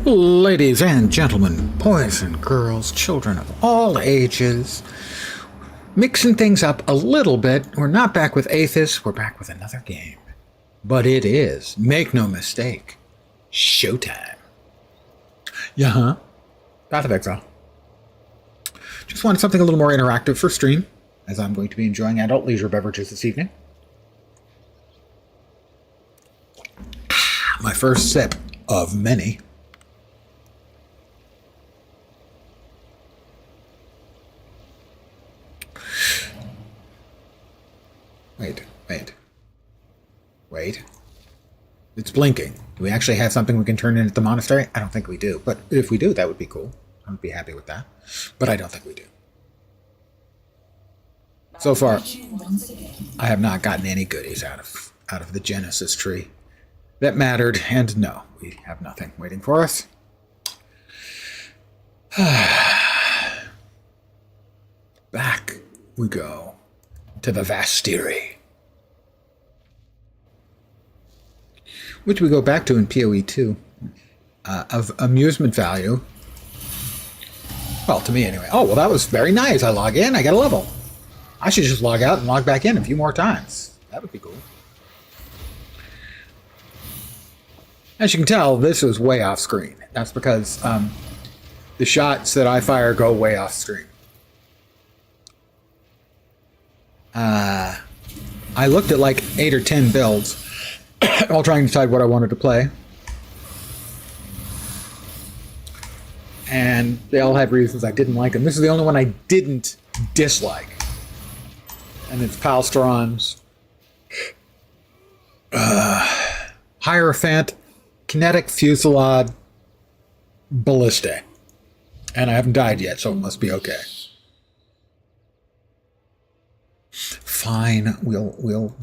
Ladies and gentlemen, boys and girls, children of all ages, mixing things up a little bit. We're not back with Aethys, we're back with another game. But it is, make no mistake, showtime. Yeah, Path of Exile. Just wanted something a little more interactive for stream, as I'm going to be enjoying adult leisure beverages this evening. My first sip of many. Wait. It's blinking. Do we actually have something we can turn in at the monastery? I don't think we do. But if we do, that would be cool. I would be happy with that. But I don't think we do. So far, I have not gotten any goodies out of the Genesis tree that mattered. And no, we have nothing waiting for us. Back we go to the Vastiri, which we go back to in PoE 2, of amusement value. Well, to me anyway. Oh, well, that was very nice. I log in, I get a level. I should just log out and log back in a few more times. That would be cool. As you can tell, this is way off screen. That's because the shots that I fire go way off screen. I looked at like 8 or 10 builds, all trying to decide what I wanted to play. And they all had reasons I didn't like them. This is the only one I didn't dislike. And it's Palstron's Hierophant, Kinetic, Fusillade, Ballistae. And I haven't died yet, so it must be okay. Fine, we'll...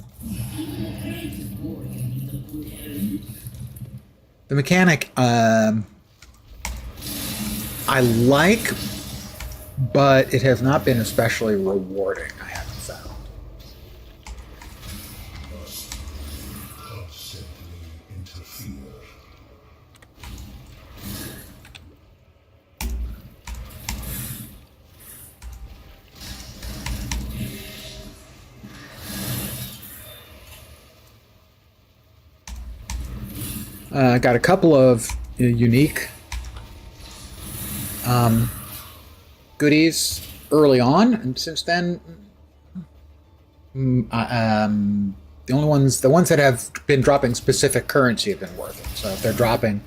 The mechanic, I like, but it has not been especially rewarding, I haven't found. Got a couple of unique goodies early on, and since then, the ones that have been dropping specific currency have been worth it. So if they're dropping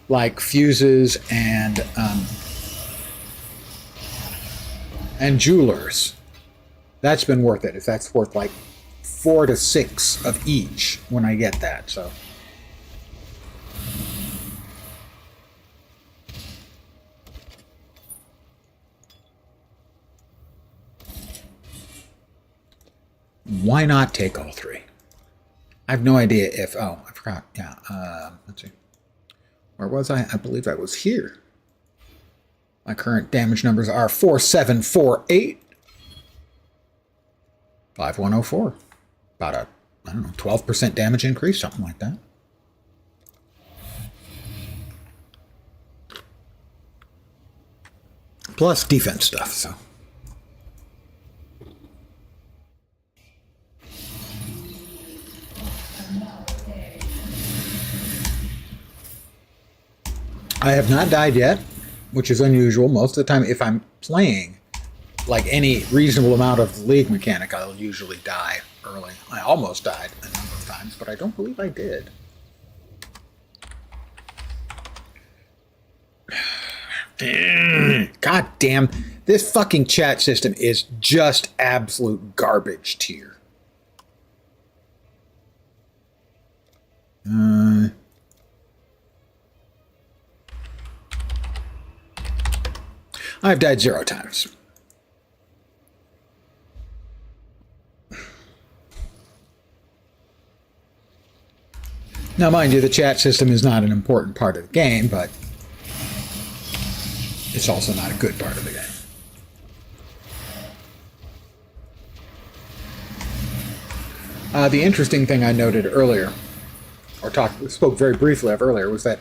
like fuses and jewelers, that's been worth it. If that's worth like 4 to 6 of each when I get that, so. Why not take all 3? I have no idea if... Oh, I forgot. Yeah. Let's see. Where was I? I believe I was here. My current damage numbers are 4748. 5104. About a, I don't know, 12% damage increase, something like that. Plus defense stuff, so... I have not died yet, which is unusual. Most of the time, if I'm playing like any reasonable amount of League mechanic, I'll usually die early. I almost died a number of times, but I don't believe I did. God damn, this fucking chat system is just absolute garbage tier. I've died 0 times. Now, mind you, the chat system is not an important part of the game, but it's also not a good part of the game. The interesting thing I noted earlier, or spoke very briefly of earlier, was that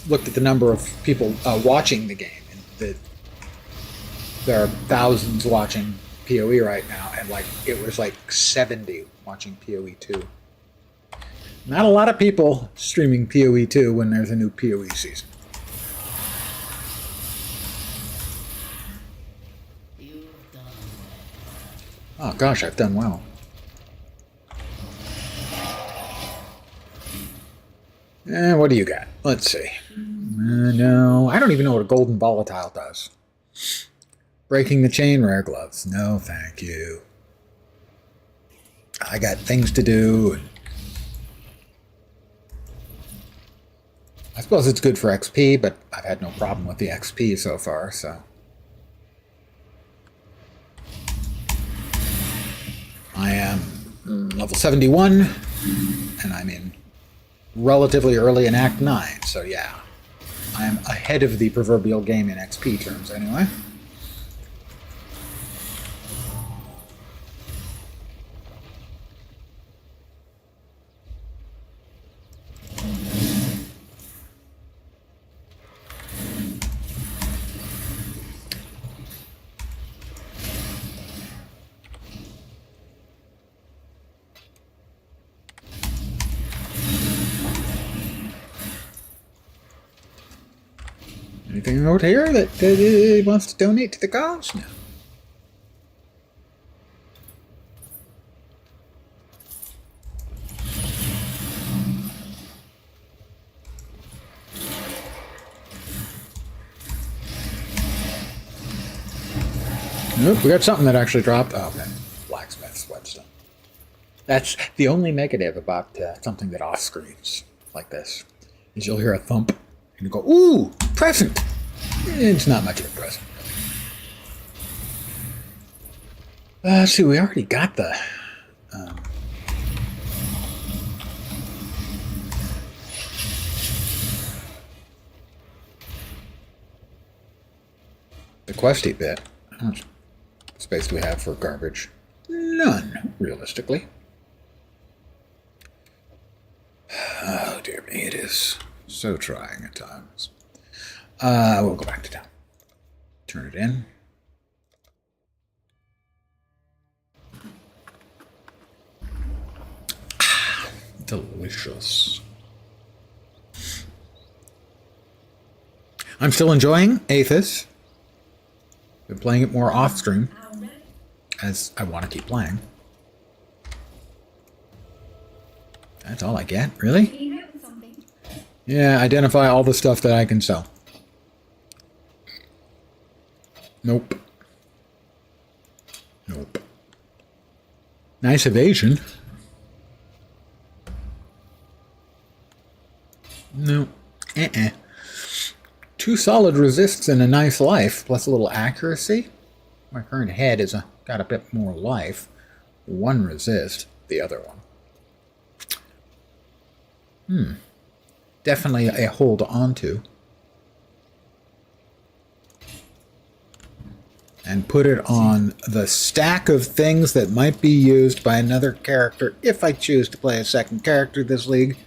looked at the number of people watching the game, and there are thousands watching PoE right now, and like it was like 70 watching PoE 2. Not a lot of people streaming PoE 2 when there's a new PoE season. Oh gosh, I've done well. What do you got? Let's see. No, I don't even know what a golden volatile does. Breaking the chain, rare gloves. No, thank you. I got things to do. I suppose it's good for XP, but I've had no problem with the XP so far, so. I am level 71, and I'm in relatively early in Act 9, so yeah. I'm ahead of the proverbial game in XP terms, anyway. Anything out here that wants to donate to the cause? No. Nope, we got something that actually dropped. Oh, okay. Blacksmith's whetstone. That's the only negative about something that off-screens like this, is you'll hear a thump, and you go, ooh, present! It's not much of a present. Let's see, we already got the questy bit. How much space do we have for garbage? None, realistically. Oh dear me, it is so trying at times. We'll go back to town. Turn it in. Delicious. I'm still enjoying Aethys. Been playing it more off stream, as I want to keep playing. That's all I get, really? Yeah, identify all the stuff that I can sell. Nope. Nope. Nice evasion. No. Uh-uh. 2 solid resists and a nice life, plus a little accuracy. My current head is got a bit more life. 1 resist, the other one. Definitely a hold on to. And put it on the stack of things that might be used by another character if I choose to play a second character this league.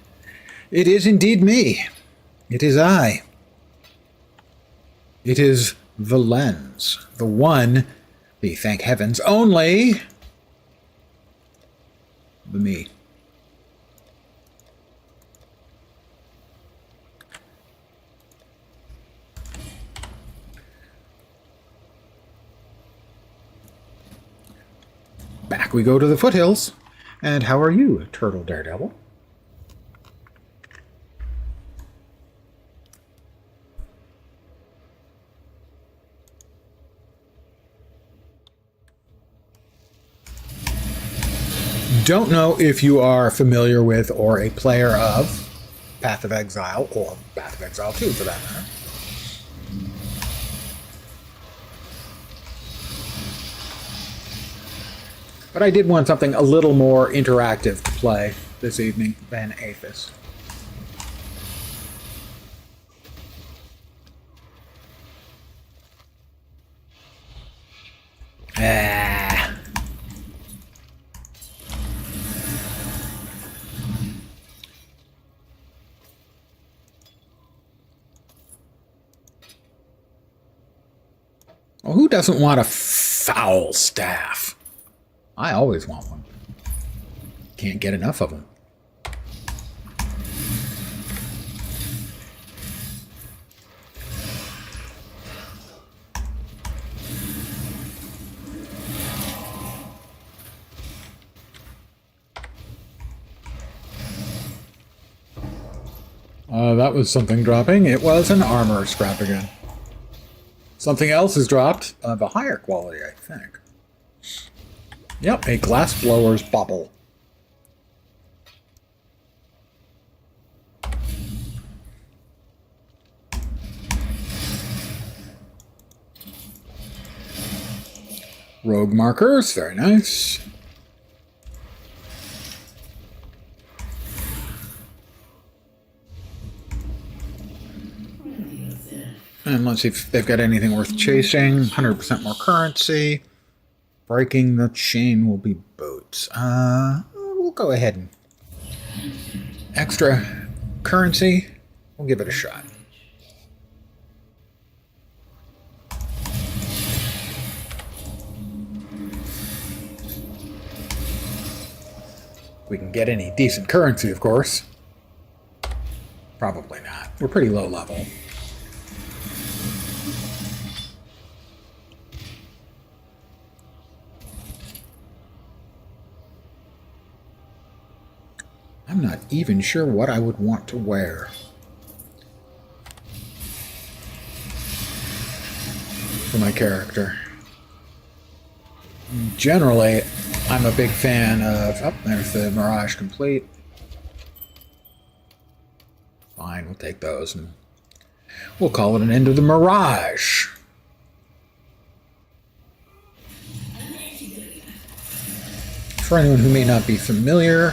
It is indeed me. It is I. It is the lens. The one, the thank heavens only, the me. Back we go to the foothills. And how are you, Turtle Daredevil? Don't know if you are familiar with or a player of Path of Exile, or Path of Exile 2 for that matter. But I did want something a little more interactive to play this evening than Aethys. Well, who doesn't want a foul staff? I always want one. Can't get enough of them. That was something dropping. It was an armor scrap again. Something else is dropped of a higher quality, I think. Yep, a glass blower's bubble. Rogue markers, very nice. And let's see if they've got anything worth chasing. 100% more currency. Breaking the chain will be boats. We'll go ahead and... Extra currency. We'll give it a shot. We can get any decent currency, of course. Probably not. We're pretty low level. I'm not even sure what I would want to wear. For my character. Generally, I'm a big fan of... Oh, there's the Mirage complete. Fine, we'll take those and we'll call it an end of the Mirage. For anyone who may not be familiar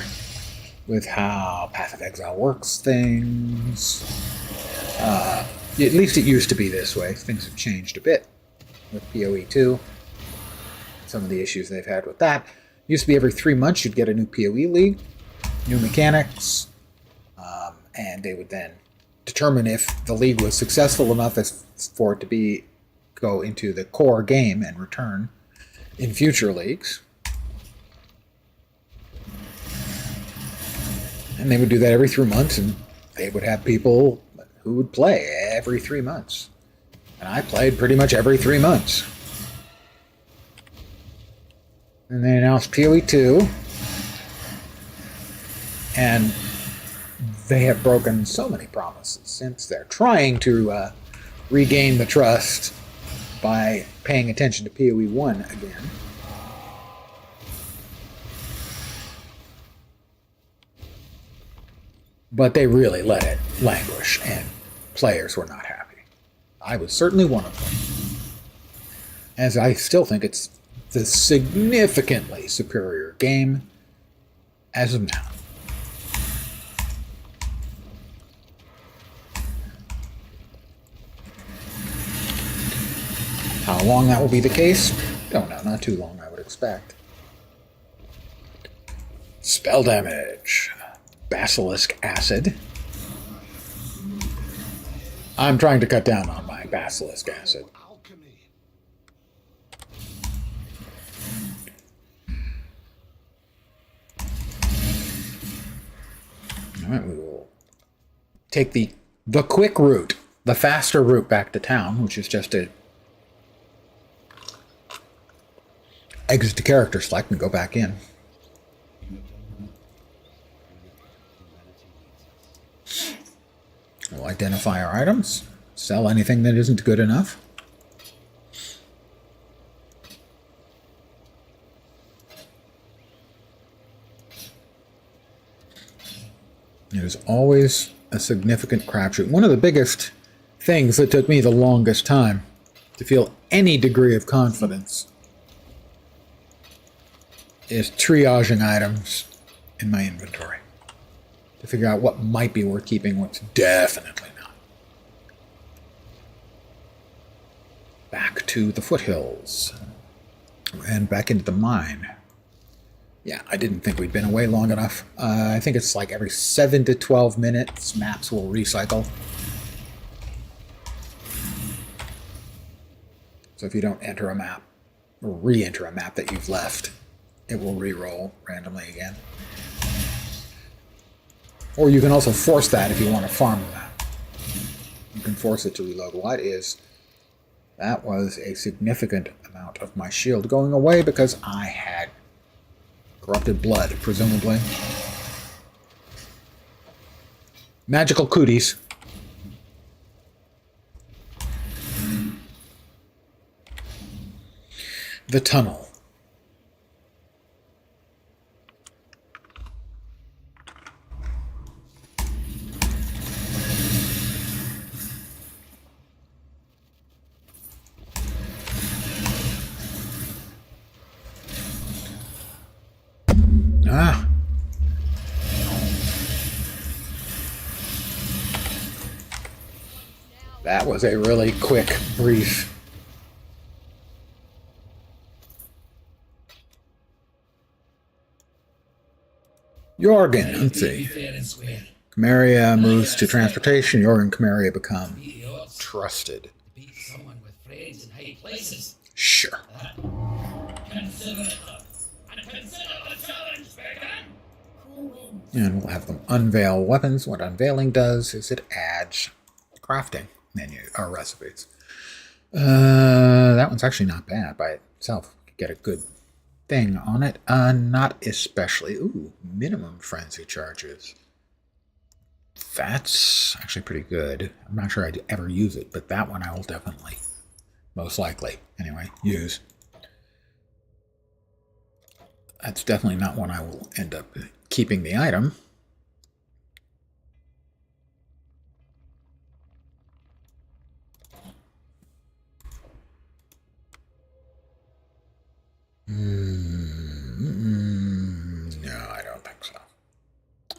with how Path of Exile works things, at least it used to be this way. Things have changed a bit with PoE 2. Some of the issues they've had with that. Used to be every 3 months you'd get a new PoE league, new mechanics, and they would then determine if the league was successful enough as for it to go into the core game and return in future leagues. And they would do that every 3 months, and they would have people who would play every 3 months. And I played pretty much every 3 months. And they announced PoE 2. And they have broken so many promises since. They're trying to regain the trust by paying attention to PoE 1 again. But they really let it languish, and players were not happy. I was certainly one of them. As I still think it's the significantly superior game as of now. How long that will be the case? Don't know, not too long I would expect. Spell damage. Basilisk acid. I'm trying to cut down on my basilisk acid. Alright, we will take the quick route, the faster route back to town, which is just to exit the character select and go back in. We'll identify our items, sell anything that isn't good enough. It is always a significant crapshoot. One of the biggest things that took me the longest time to feel any degree of confidence is triaging items in my inventory to figure out what might be worth keeping, what's definitely not. Back to the foothills and back into the mine. Yeah, I didn't think we'd been away long enough. I think it's like every 7 to 12 minutes maps will recycle. So if you don't enter a map, or re-enter a map that you've left, it will re-roll randomly again. Or you can also force that if you want to farm the map. You can force it to reload. What is... That was a significant amount of my shield going away because I had corrupted blood, presumably. Magical cooties. The tunnel. Ah. That was a really quick, brief. Jorgen, let's see. Camarilla moves to transportation. Jorgen Camarilla become trusted. Sure. And we'll have them unveil weapons. What unveiling does is it adds crafting menu or recipes. That one's actually not bad by itself. You get a good thing on it. Not especially. Ooh, minimum frenzy charges. That's actually pretty good. I'm not sure I'd ever use it, but that one I will definitely, most likely, anyway, use. That's definitely not one I will end up keeping the item. No, I don't think so.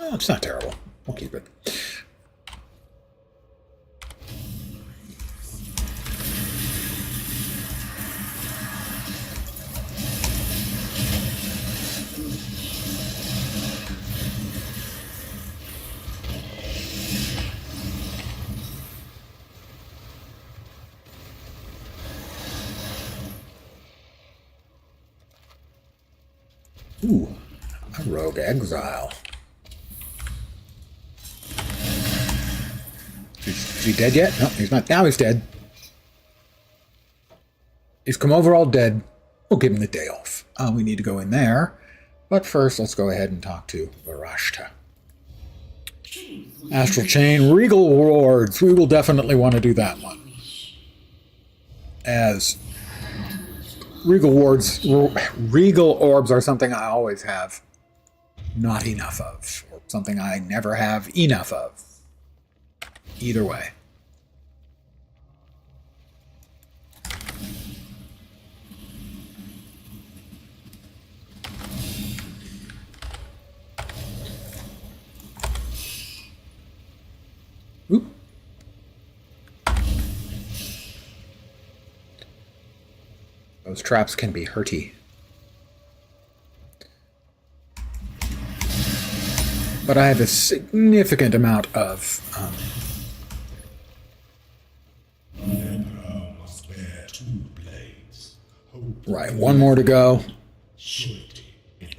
Oh, it's not terrible. We'll keep it. Ooh, a rogue exile. Is he dead yet? No, he's not. Now he's dead. He's come over all dead. We'll give him the day off. We need to go in there. But first, let's go ahead and talk to Varashta. Astral Chain, Regal Wards. We will definitely want to do that one. As Regal Wards, Regal Orbs are something I always have not enough of, or something I never have enough of. Either way. Oop. Those traps can be hurty. But I have a significant amount of right, one more to go.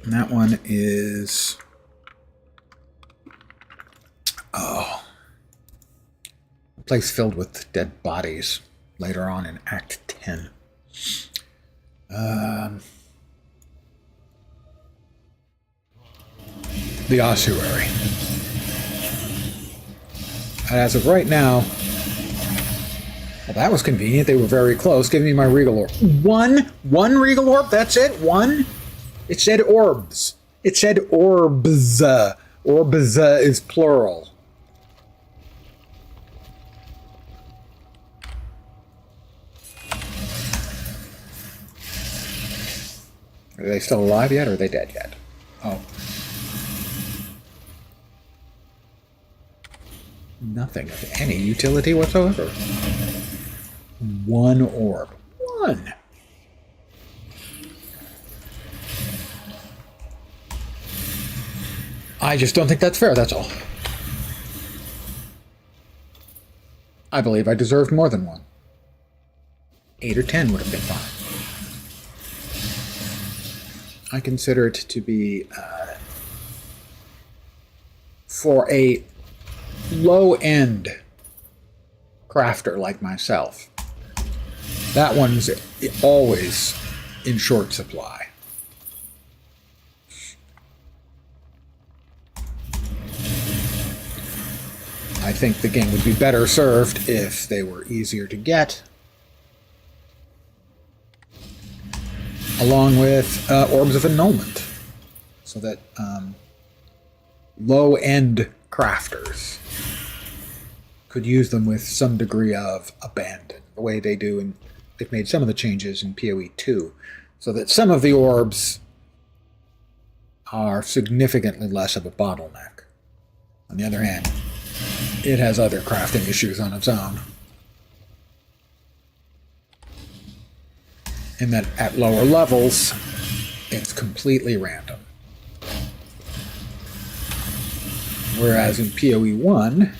And that one is a place filled with dead bodies later on in Act 10. The ossuary. And as of right now, well, that was convenient. They were very close. Give me my Regal Orb. One Regal Orb? That's it? One? It said orbs. It said orbs. Orbs is plural. Are they still alive yet, or are they dead yet? Oh. Nothing of any utility whatsoever. One orb. One! I just don't think that's fair, that's all. I believe I deserved more than one. 8 or 10 would have been fine. I consider it to be, for a low-end crafter like myself, that one's always in short supply. I think the game would be better served if they were easier to get, along with Orbs of Annulment, so that low-end crafters could use them with some degree of abandon, the way they do, and they've made some of the changes in PoE 2, so that some of the orbs are significantly less of a bottleneck. On the other hand, it has other crafting issues on its own, in that at lower levels, it's completely random. Whereas in PoE 1,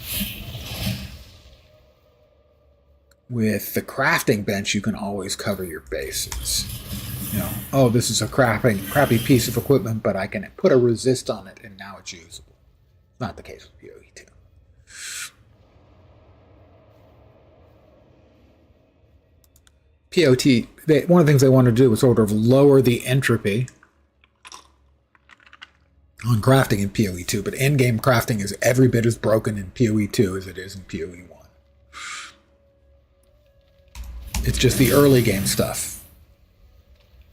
with the crafting bench, you can always cover your bases. You know, oh, this is a crappy piece of equipment, but I can put a resist on it, and now it's usable. Not the case with PoE 2. One of the things they want to do is sort of lower the entropy on crafting in PoE 2, but in-game crafting is every bit as broken in PoE 2 as it is in PoE 1. It's just the early game stuff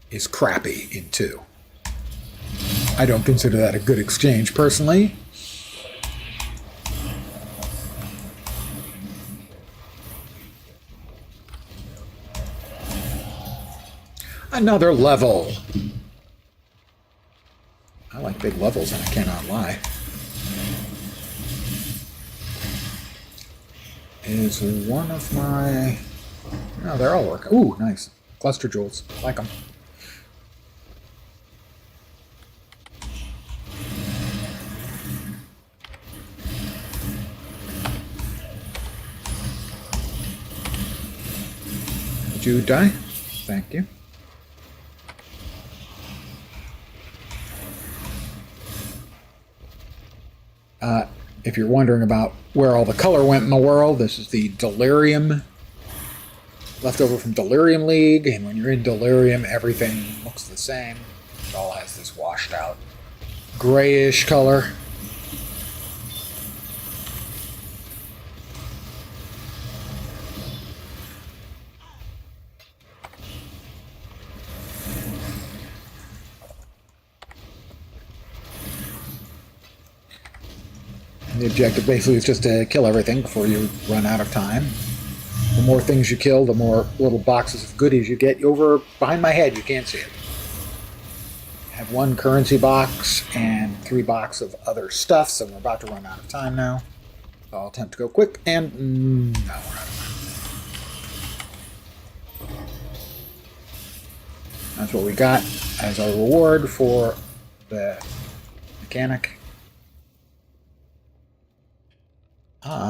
is crappy in 2. I don't consider that a good exchange, personally. Another level. I like big levels, and I cannot lie. Is one of my... No, they're all working. Ooh, nice. Cluster jewels. Like them. Did you die? Thank you. If you're wondering about where all the color went in the world, this is the Delirium, left over from Delirium League, and when you're in Delirium, everything looks the same. It all has this washed out grayish color. The objective basically is just to kill everything before you run out of time. The more things you kill, the more little boxes of goodies you get. Over behind my head, you can't see it. I have 1 currency box and 3 boxes of other stuff, so we're about to run out of time now. So I'll attempt to go quick, and no, we're out of time. That's what we got as our reward for the mechanic.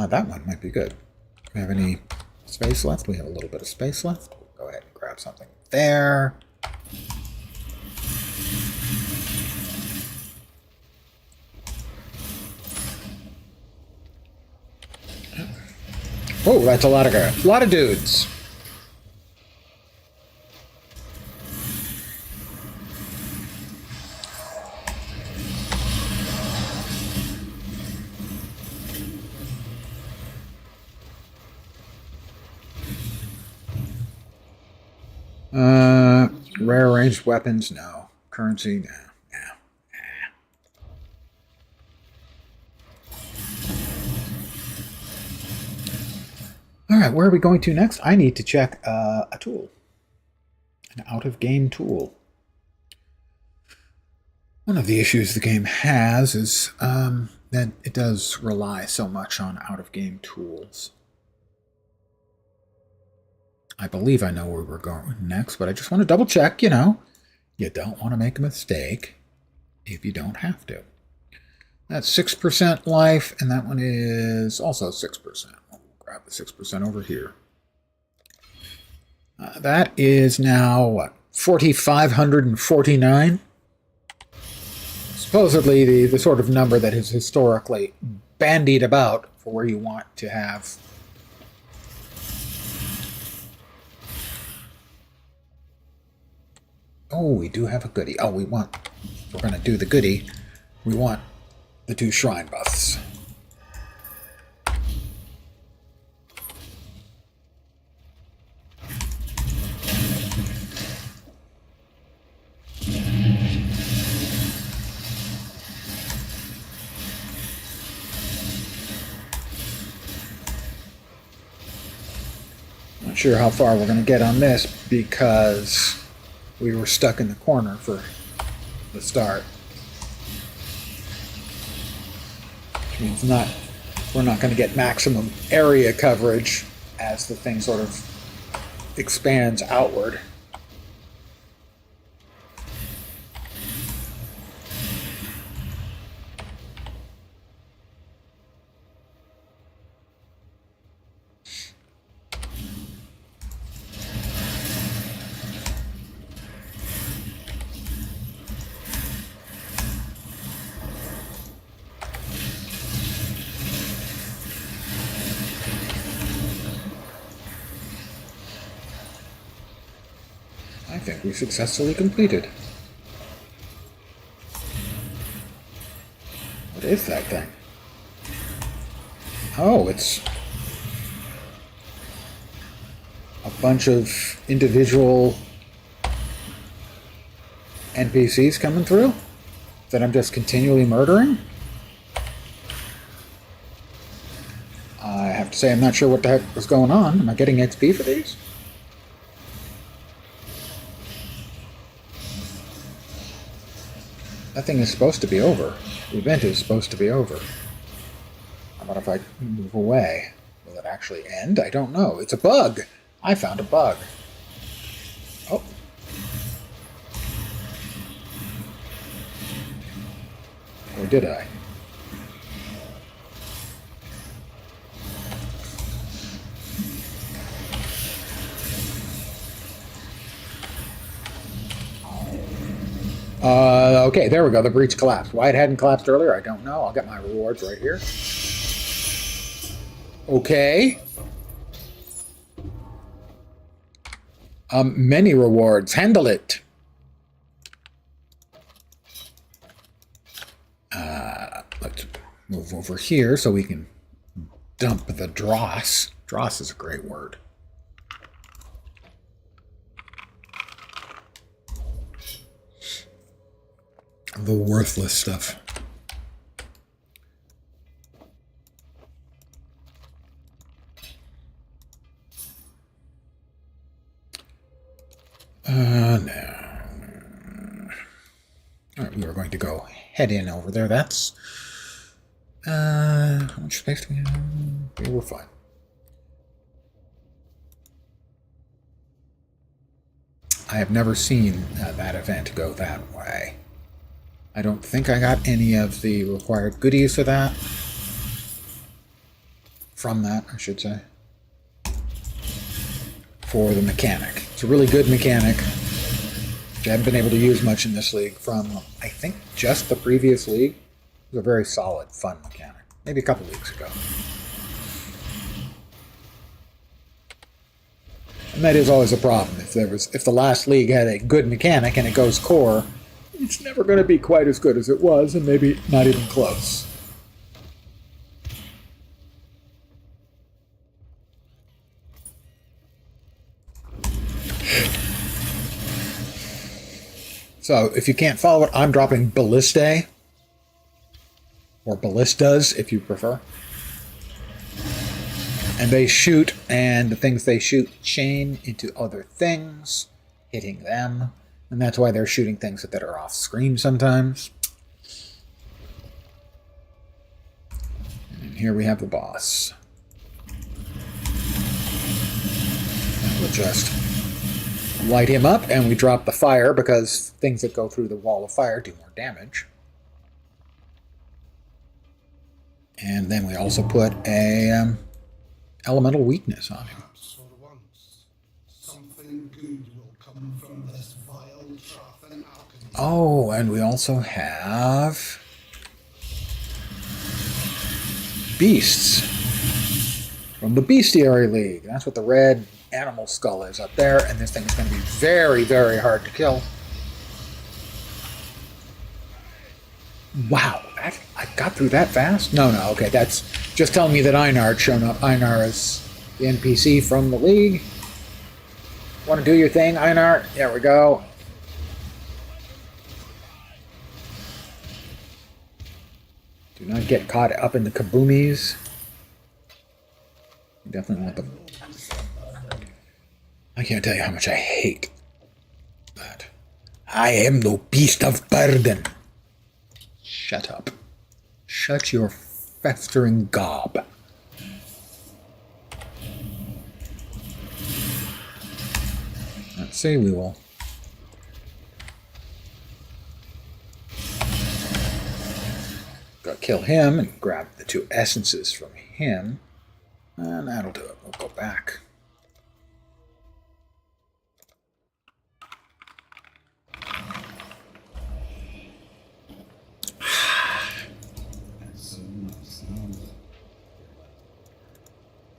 That one might be good. Do we have any space left? We have a little bit of space left. We'll go ahead and grab something there. Oh, that's a lot of dudes. Rare ranged weapons, no. Currency, no. Alright, where are we going to next? I need to check a tool. An out-of-game tool. One of the issues the game has is that it does rely so much on out-of-game tools. I believe I know where we're going next, but I just want to double check, you know. You don't want to make a mistake if you don't have to. That's 6% life, and that one is also 6%. We'll grab the 6% over here. That is now, what, 4,549? Supposedly the sort of number that is historically bandied about for where you want to have. Oh, we do have a goodie. Oh, we're going to do the goodie. We want the 2 shrine buffs. Not sure how far we're going to get on this because we were stuck in the corner for the start. Which means we're not going to get maximum area coverage as the thing sort of expands outward. I think we successfully completed. What is that thing? Oh, it's a bunch of individual NPCs coming through that I'm just continually murdering? I have to say I'm not sure what the heck was going on. Am I getting XP for these? That thing is supposed to be over. The event is supposed to be over. How about if I move away? Will it actually end? I don't know. It's a bug. I found a bug. Oh. Or did I? Okay, there we go. The breach collapsed. Why it hadn't collapsed earlier, I don't know. I'll get my rewards right here. Okay. Many rewards. Handle it. Let's move over here so we can dump the dross. Dross is a great word. The worthless stuff. No. Alright, we are going to go head in over there. That's how much space do we have? Okay, we're fine. I have never seen that event go that way. I don't think I got any of the required goodies for that. From that, I should say. For the mechanic. It's a really good mechanic, which I haven't been able to use much in this league from, I think, just the previous league. It was a very solid, fun mechanic. Maybe a couple leagues ago. And that is always a problem. If the last league had a good mechanic and it goes core, it's never going to be quite as good as it was, and maybe not even close. So, if you can't follow it, I'm dropping ballistae, or ballistas, if you prefer. And they shoot, and the things they shoot chain into other things, hitting them. And that's why they're shooting things that are off screen sometimes. And here we have the boss. And we'll just light him up, and we drop the fire because things that go through the wall of fire do more damage. And then we also put a elemental weakness on him. Oh, and we also have beasts from the Bestiary League. That's what the red animal skull is up there, and this thing is going to be very, very hard to kill. Wow, I got through that fast? No, okay, that's just telling me that Einar's shown up. Einar is the NPC from the League. Want to do your thing, Einar? There we go. Do not get caught up in the kaboomies. You definitely want them. I can't tell you how much I hate that. I am no beast of burden. Shut up. Shut your festering gob. Let's see, we will. Go kill him and grab the 2 essences from him. And that'll do it. We'll go back.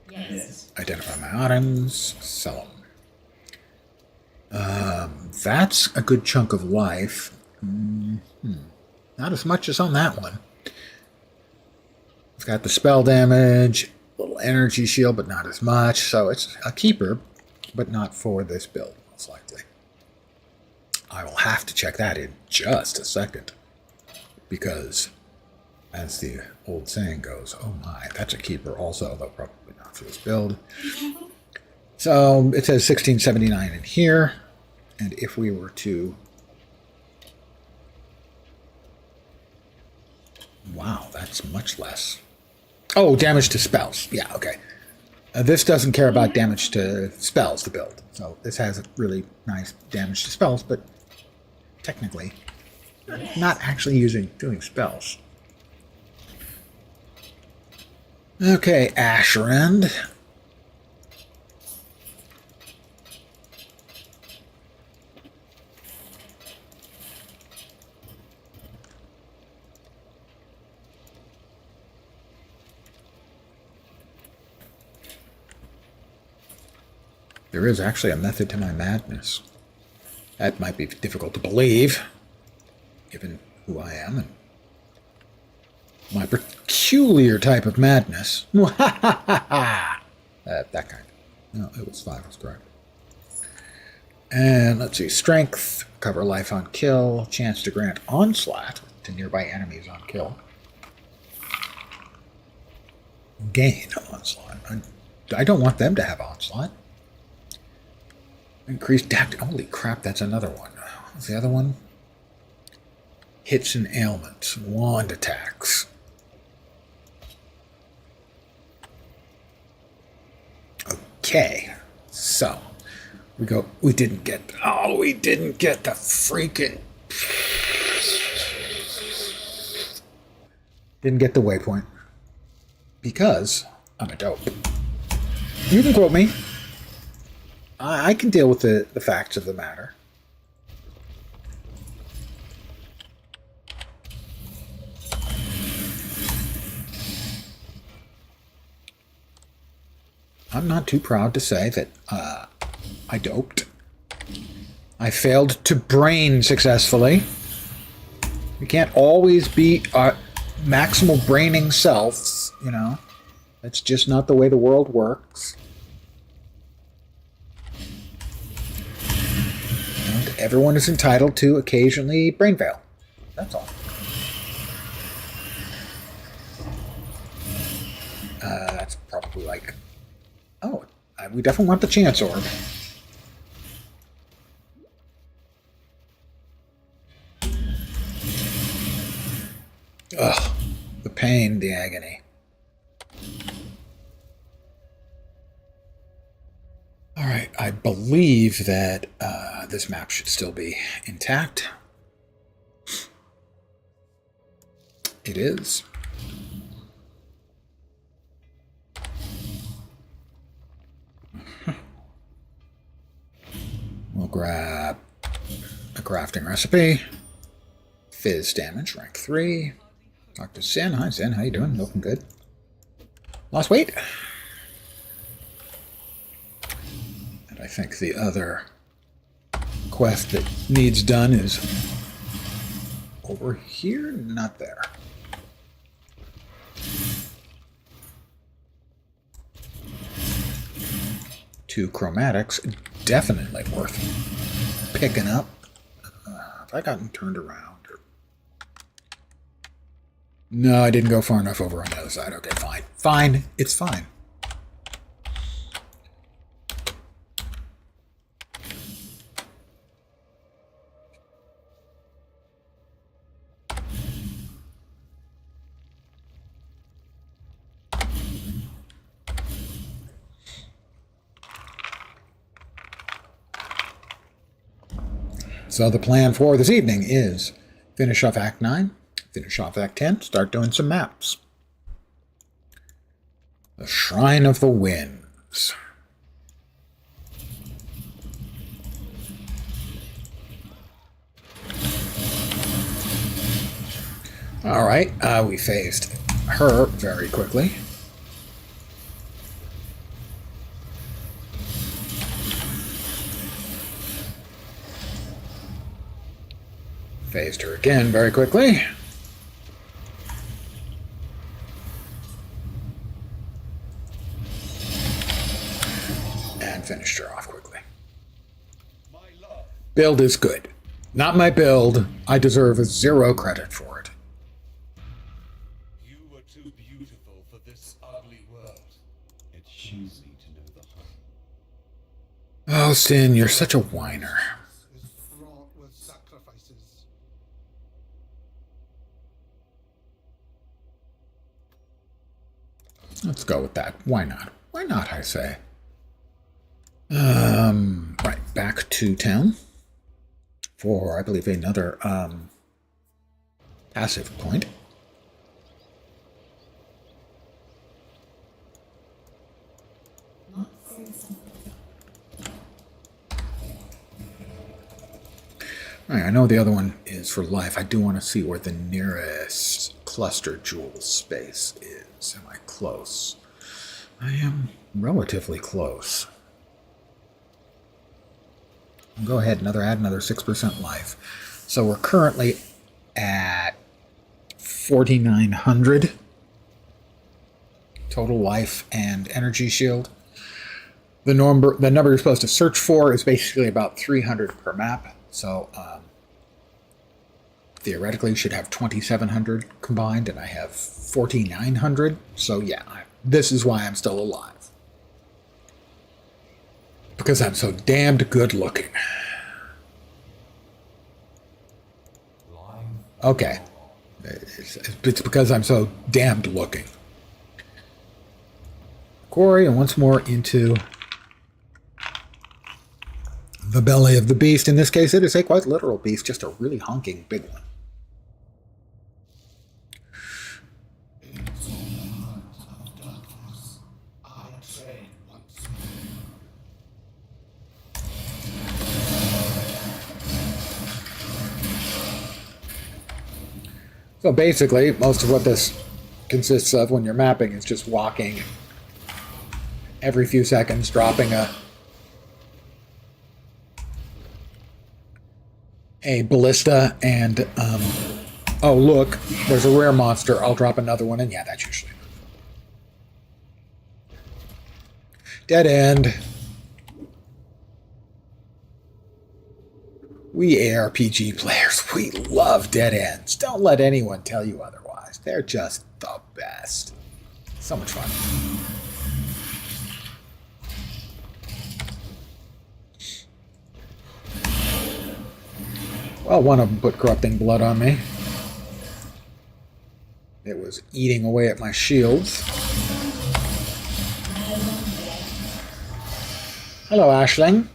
Yes. Identify my items, sell them. That's a good chunk of life. Not as much as on that one. It's got the spell damage, a little energy shield, but not as much. So it's a keeper, but not for this build, most likely. I will have to check that in just a second. Because, as the old saying goes, oh my, that's a keeper also, though probably not for this build. So it says 1679 in here. And if we were to... Wow, that's much less. Oh, damage to spells. Yeah, okay. This doesn't care about damage to spells, the build. So this has a really nice damage to spells, but technically not actually doing spells. Okay, Asherend. There is actually a method to my madness. That might be difficult to believe, given who I am and my peculiar type of madness. That kind. No, it was 5, that's correct. And let's see, strength, cover life on kill, chance to grant onslaught to nearby enemies on kill. Gain onslaught. I don't want them to have onslaught. Increased damage. Holy crap, that's another one. What's the other one? Hits and ailments. Wand attacks. Okay. So, we didn't get the freaking... Didn't get the waypoint. Because I'm a dope. You can quote me. I can deal with the facts of the matter. I'm not too proud to say that I doped. I failed to brain successfully. We can't always be our maximal braining selves, you know. That's just not the way the world works. And everyone is entitled to occasionally brain fail. That's all. That's probably like... Oh, we definitely want the chance orb. Ugh, the pain, the agony. Alright, I believe that this map should still be intact. It is. We'll grab a crafting recipe. Fizz damage, rank 3. Talk to Sin. Hi, Sin. How you doing? Looking good. Lost weight. And I think the other quest that needs done is over here, not there. Two chromatics, definitely worth picking up. Have I gotten turned around? No, I didn't go far enough over on the other side. Okay, fine. Fine. It's fine. So the plan for this evening is finish off Act 9, finish off Act 10, start doing some maps. The Shrine of the Winds. Alright, we phased her very quickly. Phased her again very quickly. And finished her off quickly. Build is good. Not my build. I deserve 0 credit for it. You were too beautiful for this ugly world. It's easy to know the harm. Oh, Sin, you're such a whiner. Let's go with that. Why not? Why not, I say. Right, back to town for, I believe, another passive point. Right, I know the other one is for life. I do want to see where the nearest cluster jewel space is. Am I close? I am relatively close. I'll go ahead and add another 6% life. So we're currently at 4,900 total life and energy shield. The number you're supposed to search for is basically about 300 per map. So theoretically, you should have 2,700 combined, and I have 4,900. So yeah, this is why I'm still alive. Because I'm so damned good looking. Okay. It's because I'm so damned looking. Quarry, and once more into the belly of the beast. In this case, it is a quite literal beast, just a really honking big one. So basically, most of what this consists of when you're mapping is just walking every few seconds, dropping a ballista and, oh look, there's a rare monster, I'll drop another one, and yeah, that's usually enough. Dead end. We ARPG players, we love dead ends. Don't let anyone tell you otherwise. They're just the best. So much fun. Well, one of them put corrupting blood on me. It was eating away at my shields. Hello, Ashling.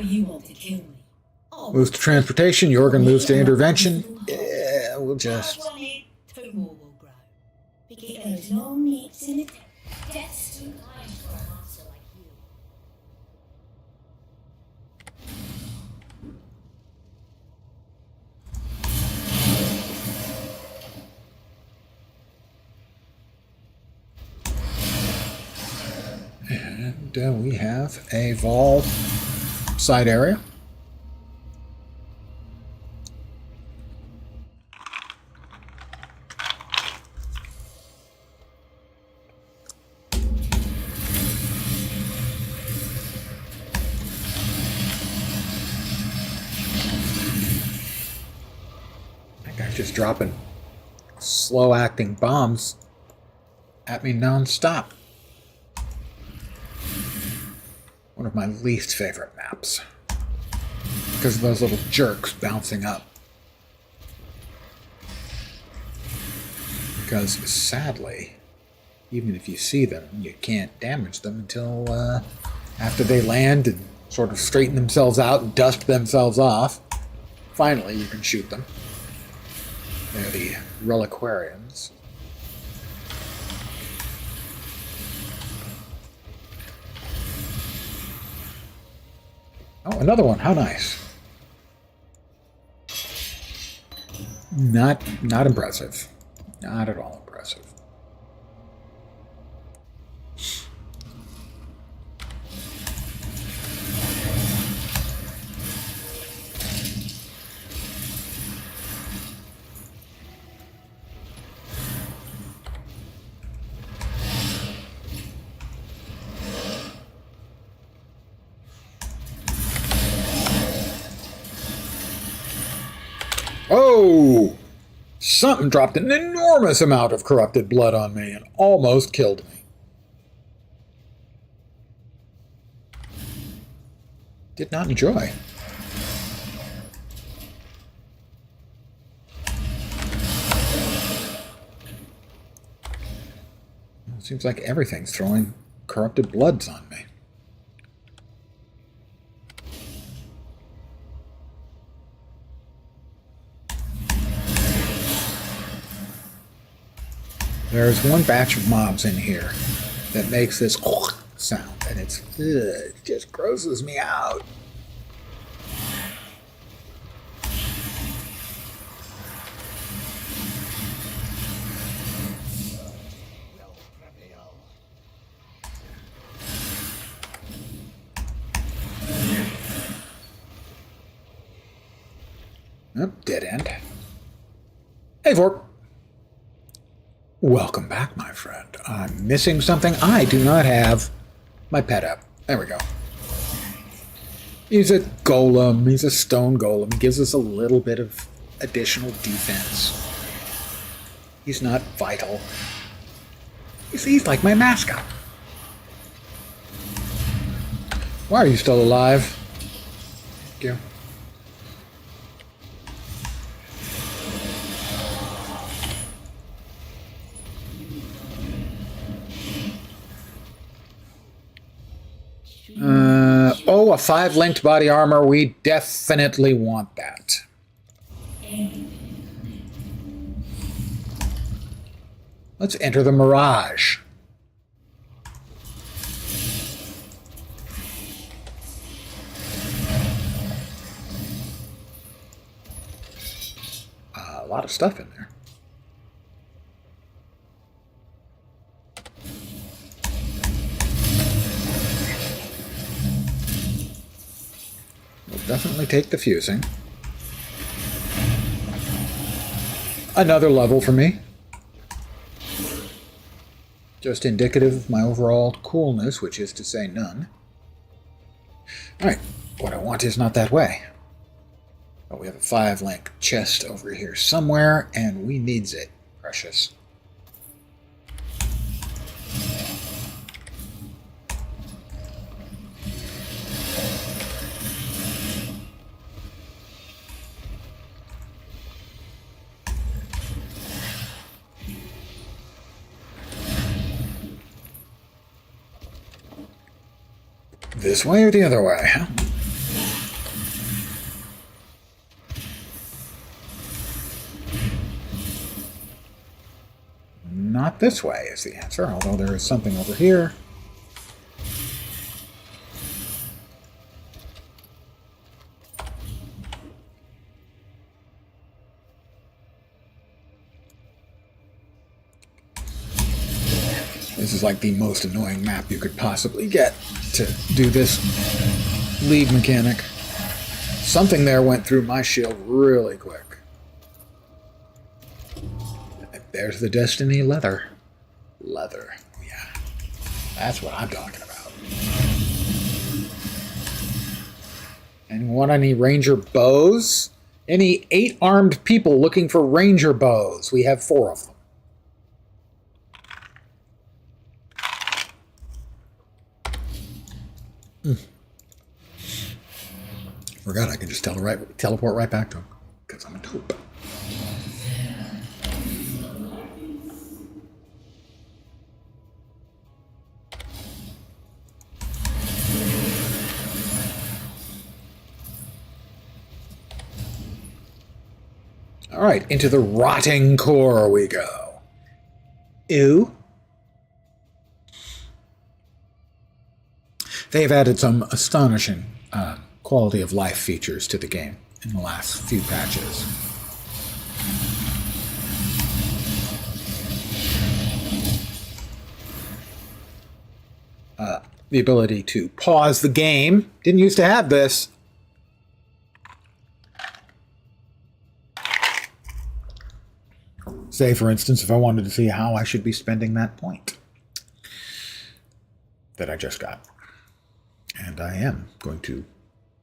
You want to kill me. Moves to transportation. Yorgen moves to intervention. Yeah, we'll just... Two more will grow. Because long necks in it. That's too kind for a monster like And we have a vault side area. That guy's just dropping slow-acting bombs at me non-stop. One of my least favorite maps. Because of those little jerks bouncing up. Because, sadly, even if you see them, you can't damage them until after they land and sort of straighten themselves out and dust themselves off. Finally, you can shoot them. They're the reliquarians. Oh, another one. How nice. Not impressive. Not at all impressive. Oh! Something dropped an enormous amount of corrupted blood on me and almost killed me. Did not enjoy. It seems like everything's throwing corrupted bloods on me. There's one batch of mobs in here that makes this sound, and it just grosses me out. Oh, dead end. Hey, Vorp. Welcome back, my friend. I'm missing something. I do not have my pet up. There we go. He's a golem. He's a stone golem. He gives us a little bit of additional defense. He's not vital. He's like my mascot. Why are you still alive? Thank you. Oh, a 5-linked body armor. We definitely want that. Let's enter the Mirage. A lot of stuff in there. We'll definitely take the fusing. Another level for me. Just indicative of my overall coolness, which is to say none. Alright, what I want is not that way. But we have a 5-link chest over here somewhere, and we needs it, precious. This way or the other way, huh? Not this way is the answer, although there is something over here. This is like the most annoying map you could possibly get. to do this lead mechanic. Something there went through my shield really quick. There's the Destiny leather. Leather. Yeah. That's what I'm talking about. Anyone any ranger bows? Any 8-armed people looking for ranger bows? We have 4 of them. Forgot I can just teleport right back to him because I'm a dope. All right, into the rotting core we go. Ew. They've added some astonishing quality of life features to the game in the last few patches. The ability to pause the game. Didn't used to have this. Say, for instance, if I wanted to see how I should be spending that point that I just got. And I am going to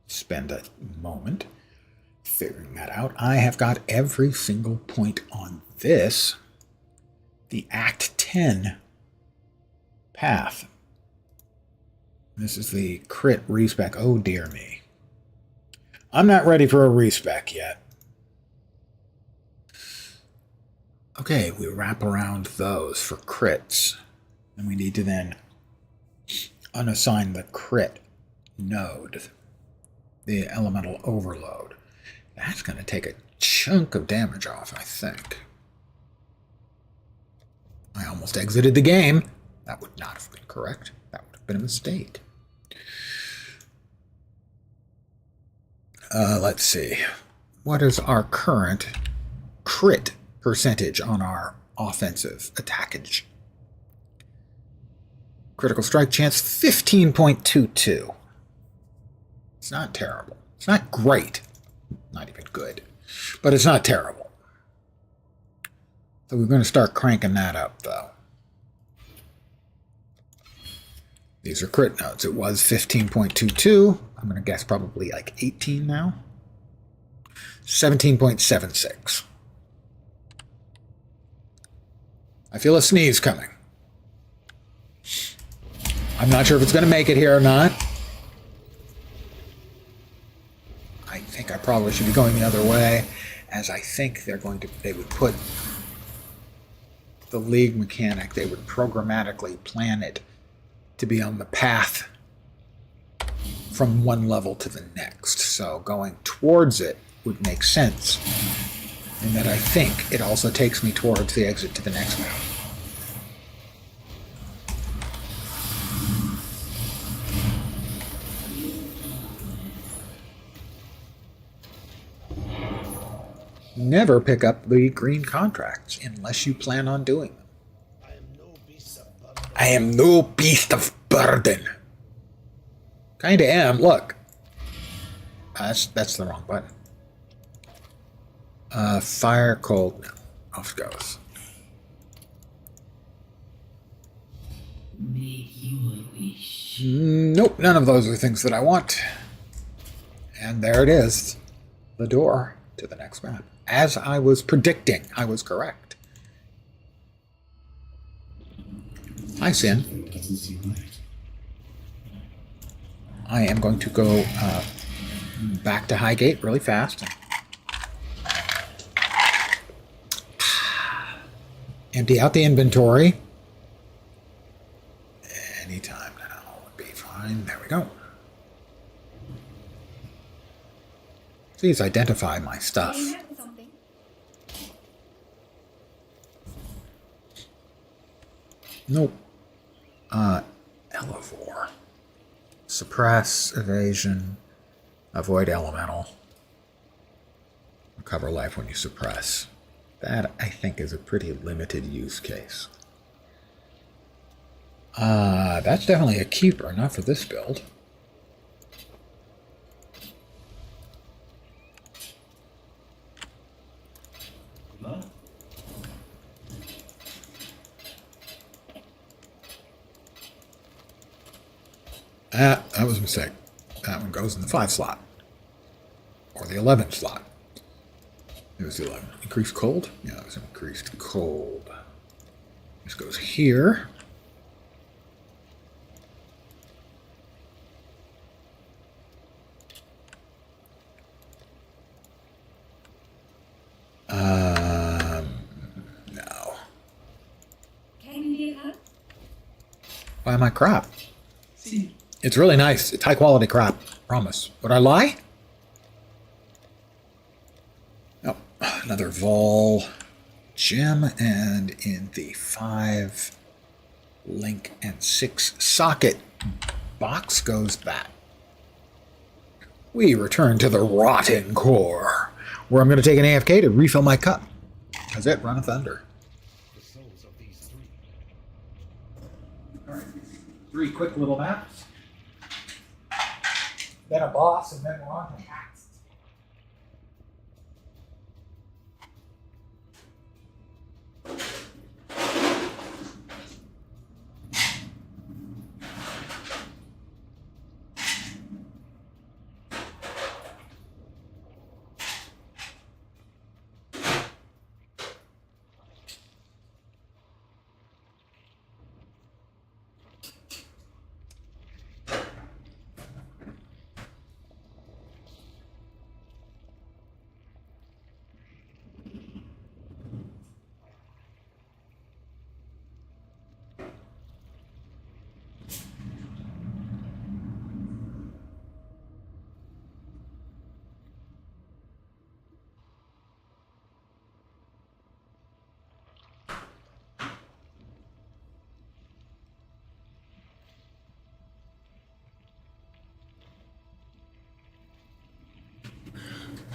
spend a moment figuring that out. I have got every single point on this, the Act 10 path. This is the crit respec. Oh, dear me. I'm not ready for a respec yet. Okay, we wrap around those for crits. And we need to then unassign the crit node, the elemental overload. That's going to take a chunk of damage off, I think. I almost exited the game. That would not have been correct. That would have been a mistake. Let's see. What is our current crit percentage on our offensive attackage? Critical strike chance 15.22. It's not terrible. It's not great. Not even good. But it's not terrible. So we're going to start cranking that up, though. These are crit nodes. It was 15.22. I'm going to guess probably like 18 now. 17.76. I feel a sneeze coming. I'm not sure if it's going to make it here or not. I think I probably should be going the other way, as I think they would put the league mechanic, they would programmatically plan it to be on the path from one level to the next. So going towards it would make sense. And that I think it also takes me towards the exit to the next map. Never pick up the green contracts unless you plan on doing them. I am no beast of burden. Kinda am. Look. That's the wrong button. Fire, cold. No. Off it goes. Make you a wish. Nope, none of those are things that I want. And there it is. The door to the next map. As I was predicting, I was correct. Hi, Sin. I am going to go back to Highgate really fast. Empty out the inventory. Anytime now would be fine. There we go. Please identify my stuff. Nope. Elevore. Suppress, evasion, avoid elemental. Recover life when you suppress. That, I think, is a pretty limited use case. That's definitely a keeper, not for this build. No. That was a mistake. That one goes in the 5 slot. Or the 11 slot. It was the 11. Increased cold? Yeah, it was increased cold. This goes here. No. Buy my crop. See. It's really nice. It's high quality crop. Promise. Would I lie? Oh, another Vol gem, and in the 5 link and 6 socket box goes that. We return to the rotten core, where I'm going to take an AFK to refill my cup, because it runneth under. The souls of these 3. All right, 3 quick little maps. Then a boss, and then we're on to hacks.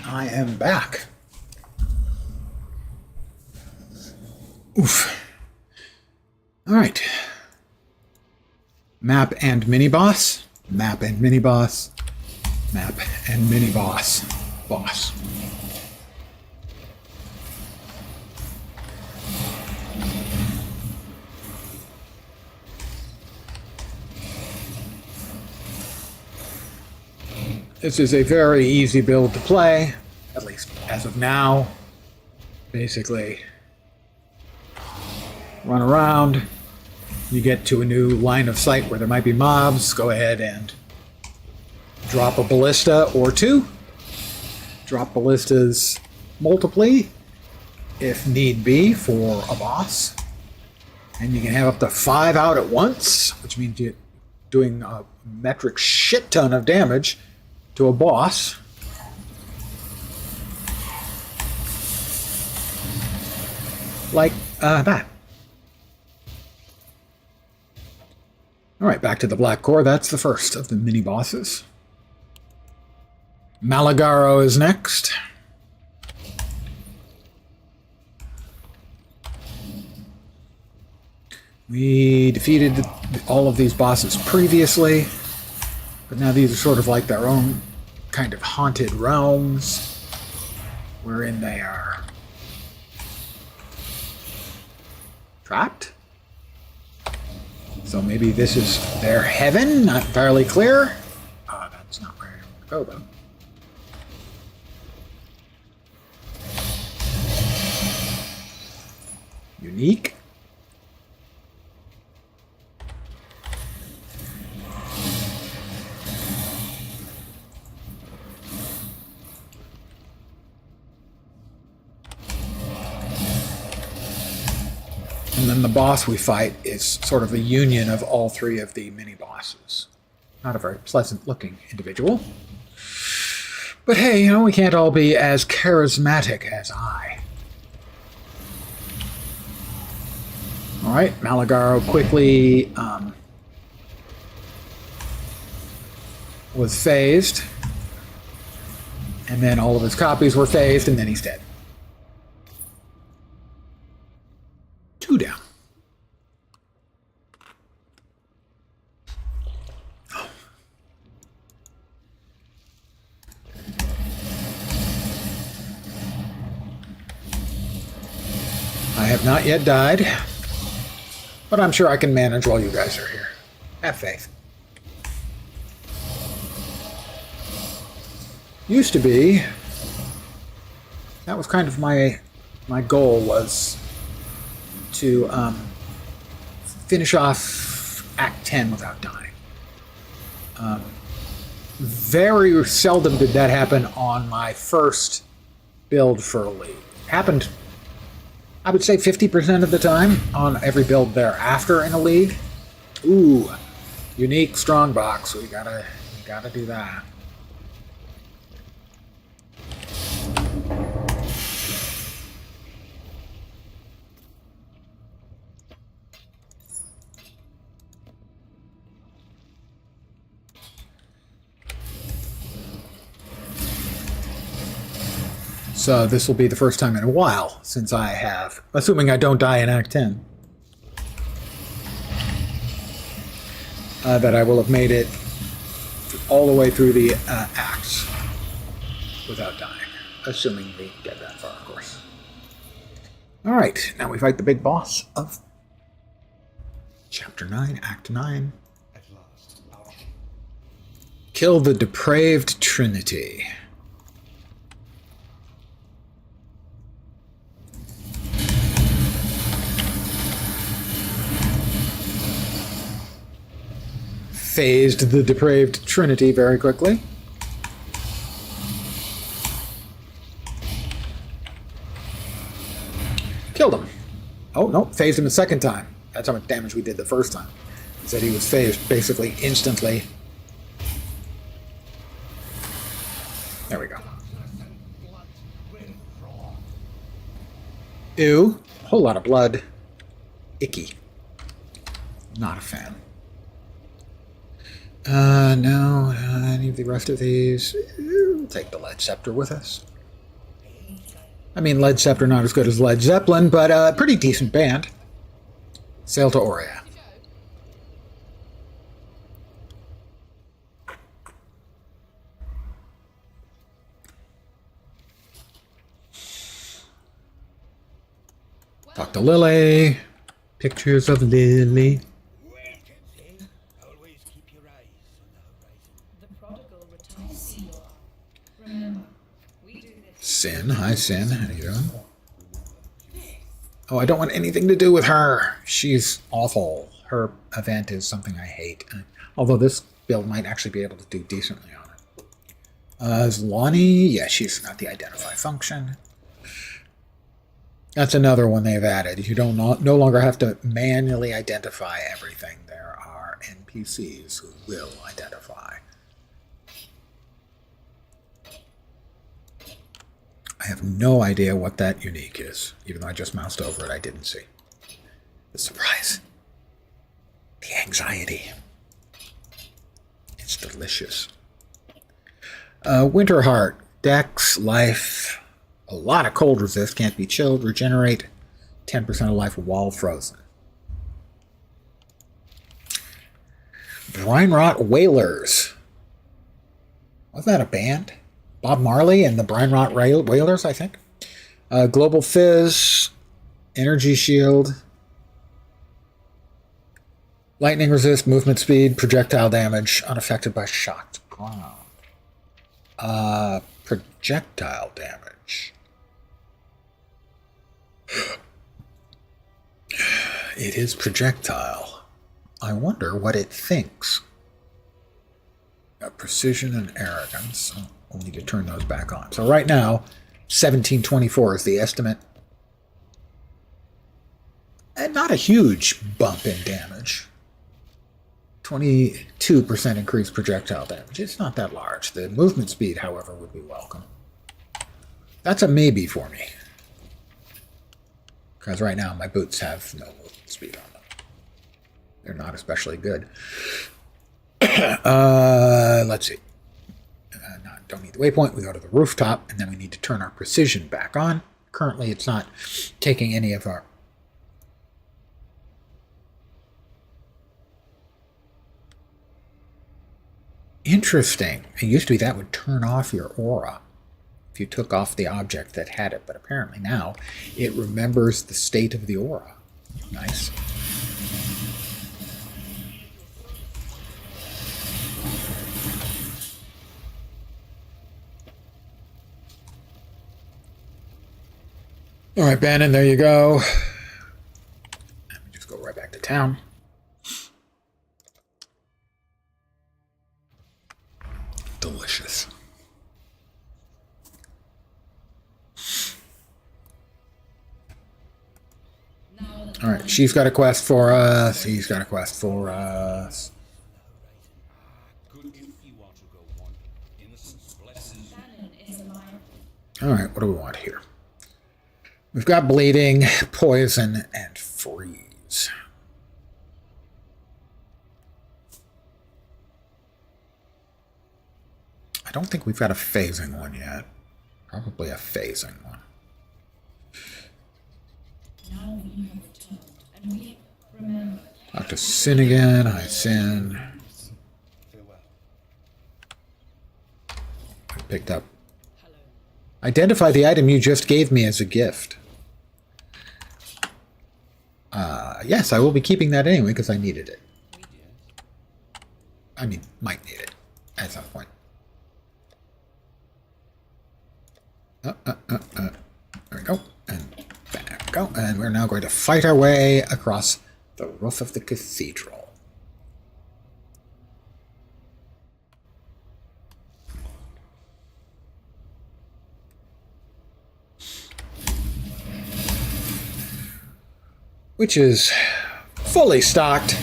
I am back. Oof. All right. Map and mini boss. Map and mini boss. Map and mini boss. Boss. This is a very easy build to play, at least as of now. Basically, run around, you get to a new line of sight where there might be mobs, go ahead and drop a ballista or 2. Drop ballistas multiply, if need be, for a boss. And you can have up to 5 out at once, which means you're doing a metric shit ton of damage to a boss. Like that. Alright, back to the Black Core. That's the first of the mini bosses. Malagaro is next. We defeated all of these bosses previously, but now these are sort of like their own kind of haunted realms, wherein they are trapped. So maybe this is their heaven, not entirely clear. That's not where I want to go, though. Unique. And then the boss we fight is sort of a union of all 3 of the mini-bosses. Not a very pleasant-looking individual. But hey, you know, we can't all be as charismatic as I. Alright, Malagaro quickly was phased. And then all of his copies were phased, and then he's dead. 2 down. have not yet died, but I'm sure I can manage while you guys are here. Have faith. Used to be, that was kind of my goal, was to finish off Act 10 without dying. Very seldom did that happen on my first build for a league. Happened, I would say, 50% of the time on every build thereafter in a league. Ooh, unique strong box. We gotta do that. So this will be the first time in a while since I have, assuming I don't die in Act 10, that I will have made it all the way through the acts without dying. Assuming we get that far, of course. Alright, now we fight the big boss of Chapter 9, Act 9. At last, Kill the depraved Trinity. Phased the depraved Trinity very quickly. Killed him. Oh, no, phased him a second time. That's how much damage we did the first time. He said he was phased basically instantly. There we go. Ew. Whole lot of blood. Icky. Not a fan. No, any of the rest of these. We'll take the Lead Scepter with us. I mean, Lead Scepter not as good as Led Zeppelin, but a pretty decent band. Sail to Aurea. Talk to Lily. Pictures of Lily. Sin. Hi, Sin. How you doing? Oh, I don't want anything to do with her. She's awful. Her event is something I hate. Although this build might actually be able to do decently on it. Is Lonnie? Yeah, she's got the identify function. That's another one they've added. You don't no longer have to manually identify everything. There are NPCs who will identify. I have no idea what that unique is. Even though I just moused over it, I didn't see. The surprise. The anxiety. It's delicious. Winterheart. Dex, life. A lot of cold resist. Can't be chilled. Regenerate. 10% of life while frozen. Brine Rot Whalers. Wasn't that a band? Bob Marley and the Brine Rot Whalers, I think. Global Fizz, Energy Shield, Lightning Resist, Movement Speed, Projectile Damage, unaffected by shocked ground. Projectile Damage. It is projectile. I wonder what it thinks. Precision and Arrogance. We'll need to turn those back on. So right now, 1724 is the estimate. And not a huge bump in damage. 22% increased projectile damage. It's not that large. The movement speed, however, would be welcome. That's a maybe for me. Because right now my boots have no movement speed on them. They're not especially good. Let's see. Don't need the waypoint. We go to the rooftop, and then we need to turn our precision back on. Currently, it's not taking any of our... Interesting. It used to be that would turn off your aura. if you took off the object that had it, but apparently now it remembers the state of the aura. Nice. All right, Bannon, there you go. Let me just go right back to town. Delicious. All right, she's got a quest for us. He's got a quest for us. All right, what do we want here? We've got bleeding, poison, and freeze. I don't think we've got a phasing one yet. Probably a phasing one. Now you have returned, and we remember. Talk to Sin again. Hi, Sin. I picked up. Identify the item you just gave me as a gift. Yes, I will be keeping that anyway because I needed it. I mean, might need it at some point. There we go. And back we go. And we're now going to fight our way across the roof of the cathedral. Which is fully stocked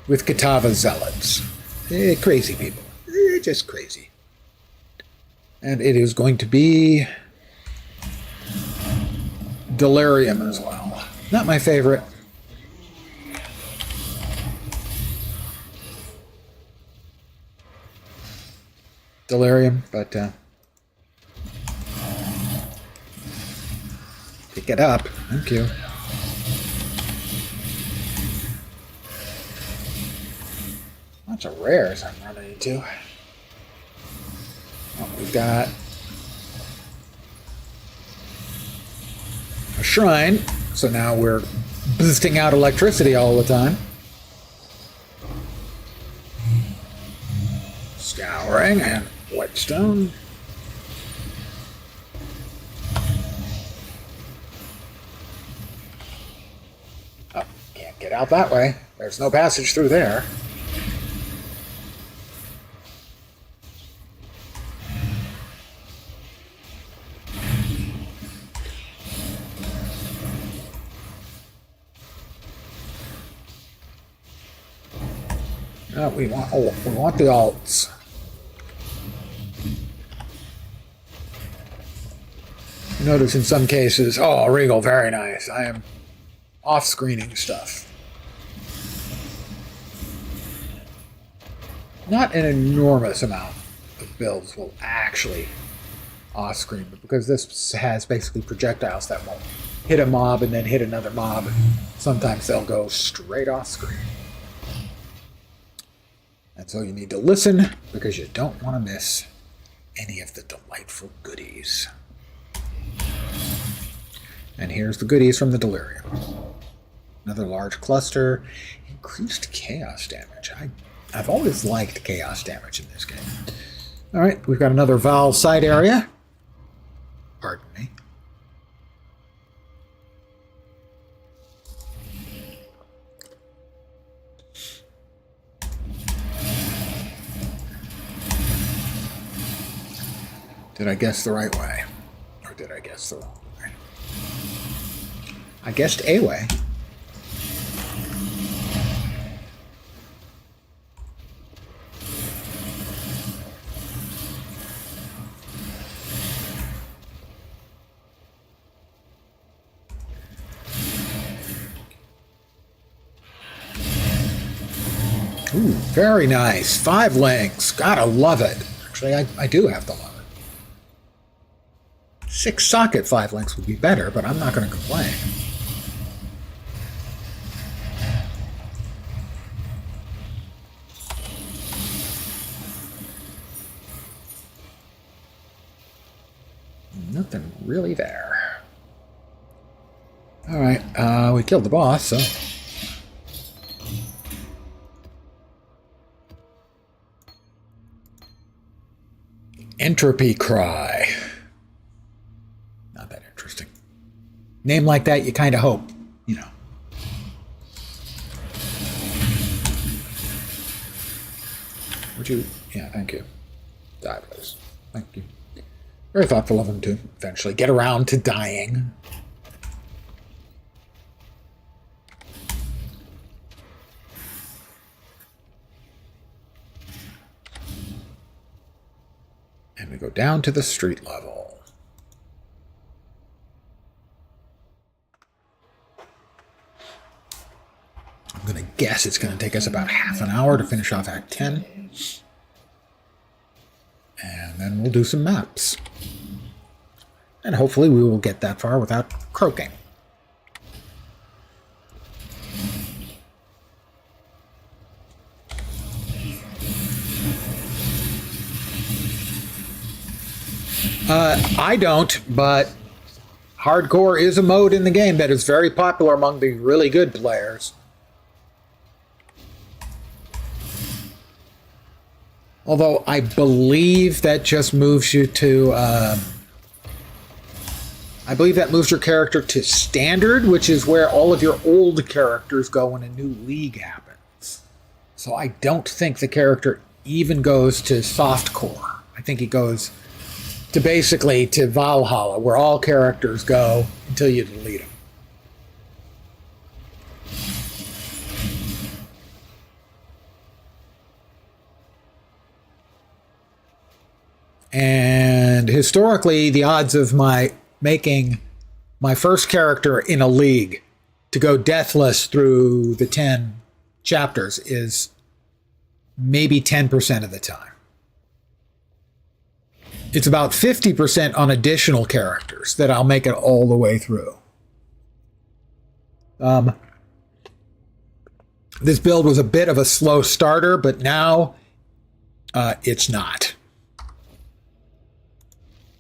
with Katava zealots. Crazy people. Just crazy. And it is going to be Delirium as well. Not my favorite. Delirium, but pick it up. Thank you. Bunch of rares I'm running into. Oh, we've got a shrine, so now we're boosting out electricity all the time. Scouring and whetstone. Oh, can't get out that way. There's no passage through there. No, we want the alts. Notice in some cases, oh, Regal, very nice. I am off-screening stuff. Not an enormous amount of builds will actually off-screen, but because this has basically projectiles that will hit a mob and then hit another mob, sometimes they'll go straight off-screen. And so you need to listen because you don't want to miss any of the delightful goodies. And here's the goodies from the Delirium. Another large cluster. Increased chaos damage. I've always liked chaos damage in this game. Alright, we've got another Val side area. Pardon me. Did I guess the right way? Or did I guess the wrong way? I guessed a way. Ooh, very nice. 5 links. Gotta love it. Actually, I do have to love it. 6 socket 5 links would be better, but I'm not going to complain. nothing really there. Alright, we killed the boss, so... Entropy Cry. Not that interesting. Name like that, you kind of hope, you know. Would you... Yeah, thank you. Die, please. Thank you. Very thoughtful of him to eventually get around to dying. And we go down to the street level. I'm going to guess it's going to take us about half an hour to finish off Act 10. And then we'll do some maps. And hopefully we will get that far without croaking. I don't, but hardcore is a mode in the game that is very popular among the really good players. Although I believe that just moves you to... I believe that moves your character to standard, which is where all of your old characters go when a new league happens. So I don't think the character even goes to softcore. I think he goes to basically to Valhalla, where all characters go until you delete them. And historically, the odds of my making my first character in a league to go deathless through the 10 chapters is maybe 10% of the time. It's about 50% on additional characters that I'll make it all the way through. This build was a bit of a slow starter, but now it's not.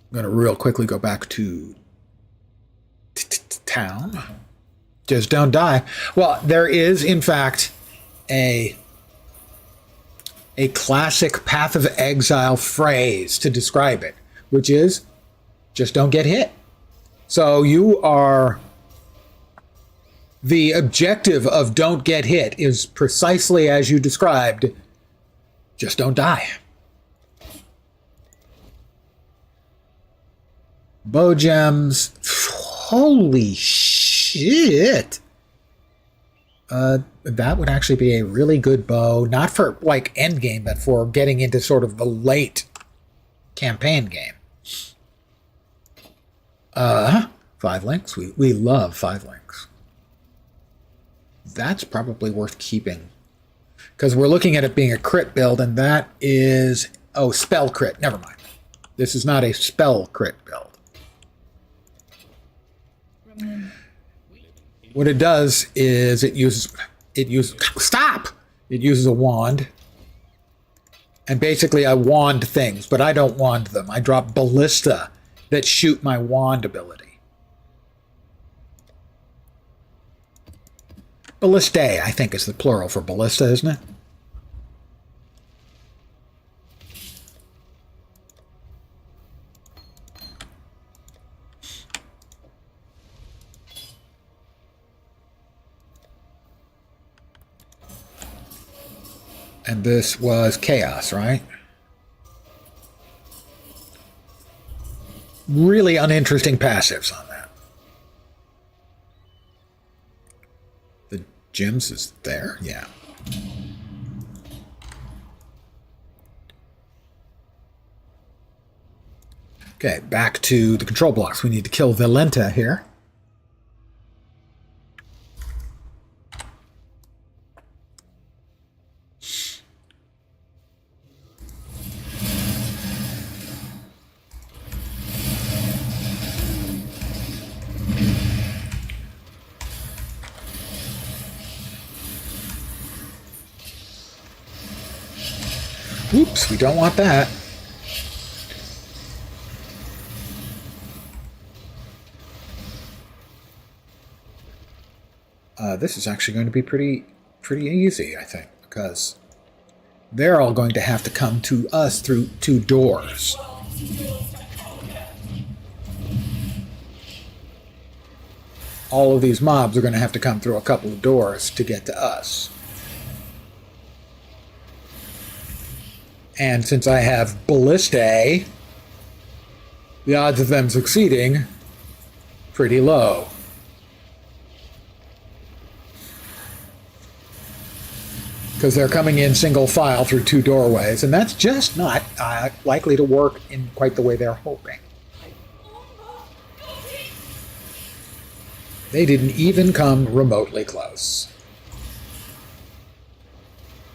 I'm going to real quickly go back to town. Just don't die. Well, there is, in fact, a classic Path of Exile phrase to describe it, which is, just don't get hit. So you are... The objective of don't get hit is precisely as you described, just don't die. Bow gems. Holy shit. That would actually be a really good bow. Not for, like, endgame, but for getting into sort of the late campaign game. 5 links. We love 5 links. That's probably worth keeping. Because we're looking at it being a crit build, and that is... Oh, spell crit. Never mind. This is not a spell crit build. What it does is it uses stop! It uses a wand. And basically I wand things, but I don't wand them. I drop ballista that shoot my wand ability. Ballistae, I think, is the plural for ballista, isn't it? And this was chaos, right? Really uninteresting passives on that. The gems is there? Yeah. Okay, back to the control blocks. We need to kill Valenta here. Oops, we don't want that. this is actually going to be pretty easy, I think, because they're all going to have to come to us through 2 doors. All of these mobs are going to have to come through a couple of doors to get to us. And since I have ballistae, the odds of them succeeding pretty low. Because they're coming in single file through 2 doorways, and that's just not likely to work in quite the way they're hoping. They didn't even come remotely close.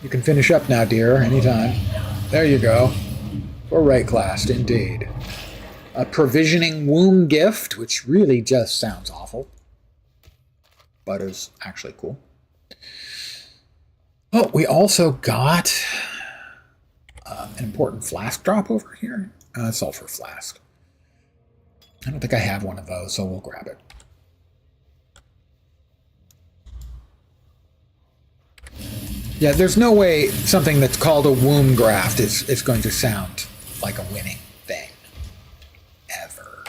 You can finish up now, dear, anytime. There you go. For right classed, indeed. A provisioning womb gift, which really just sounds awful, but is actually cool. Oh, we also got an important flask drop over here. Sulfur flask. I don't think I have one of those, so we'll grab it. Yeah, there's no way something that's called a womb graft is going to sound like a winning thing. Ever.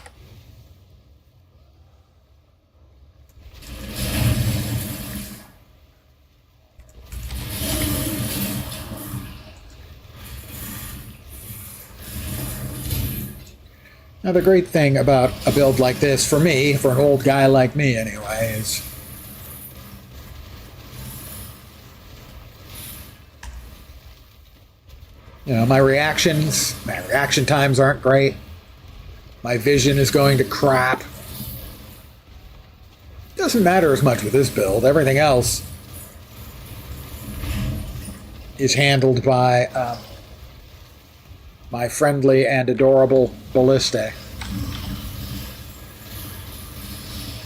Now, the great thing about a build like this, for me, for an old guy like me anyway, is my reaction times aren't great. My vision is going to crap. Doesn't matter as much with this build. Everything else is handled by my friendly and adorable ballistae.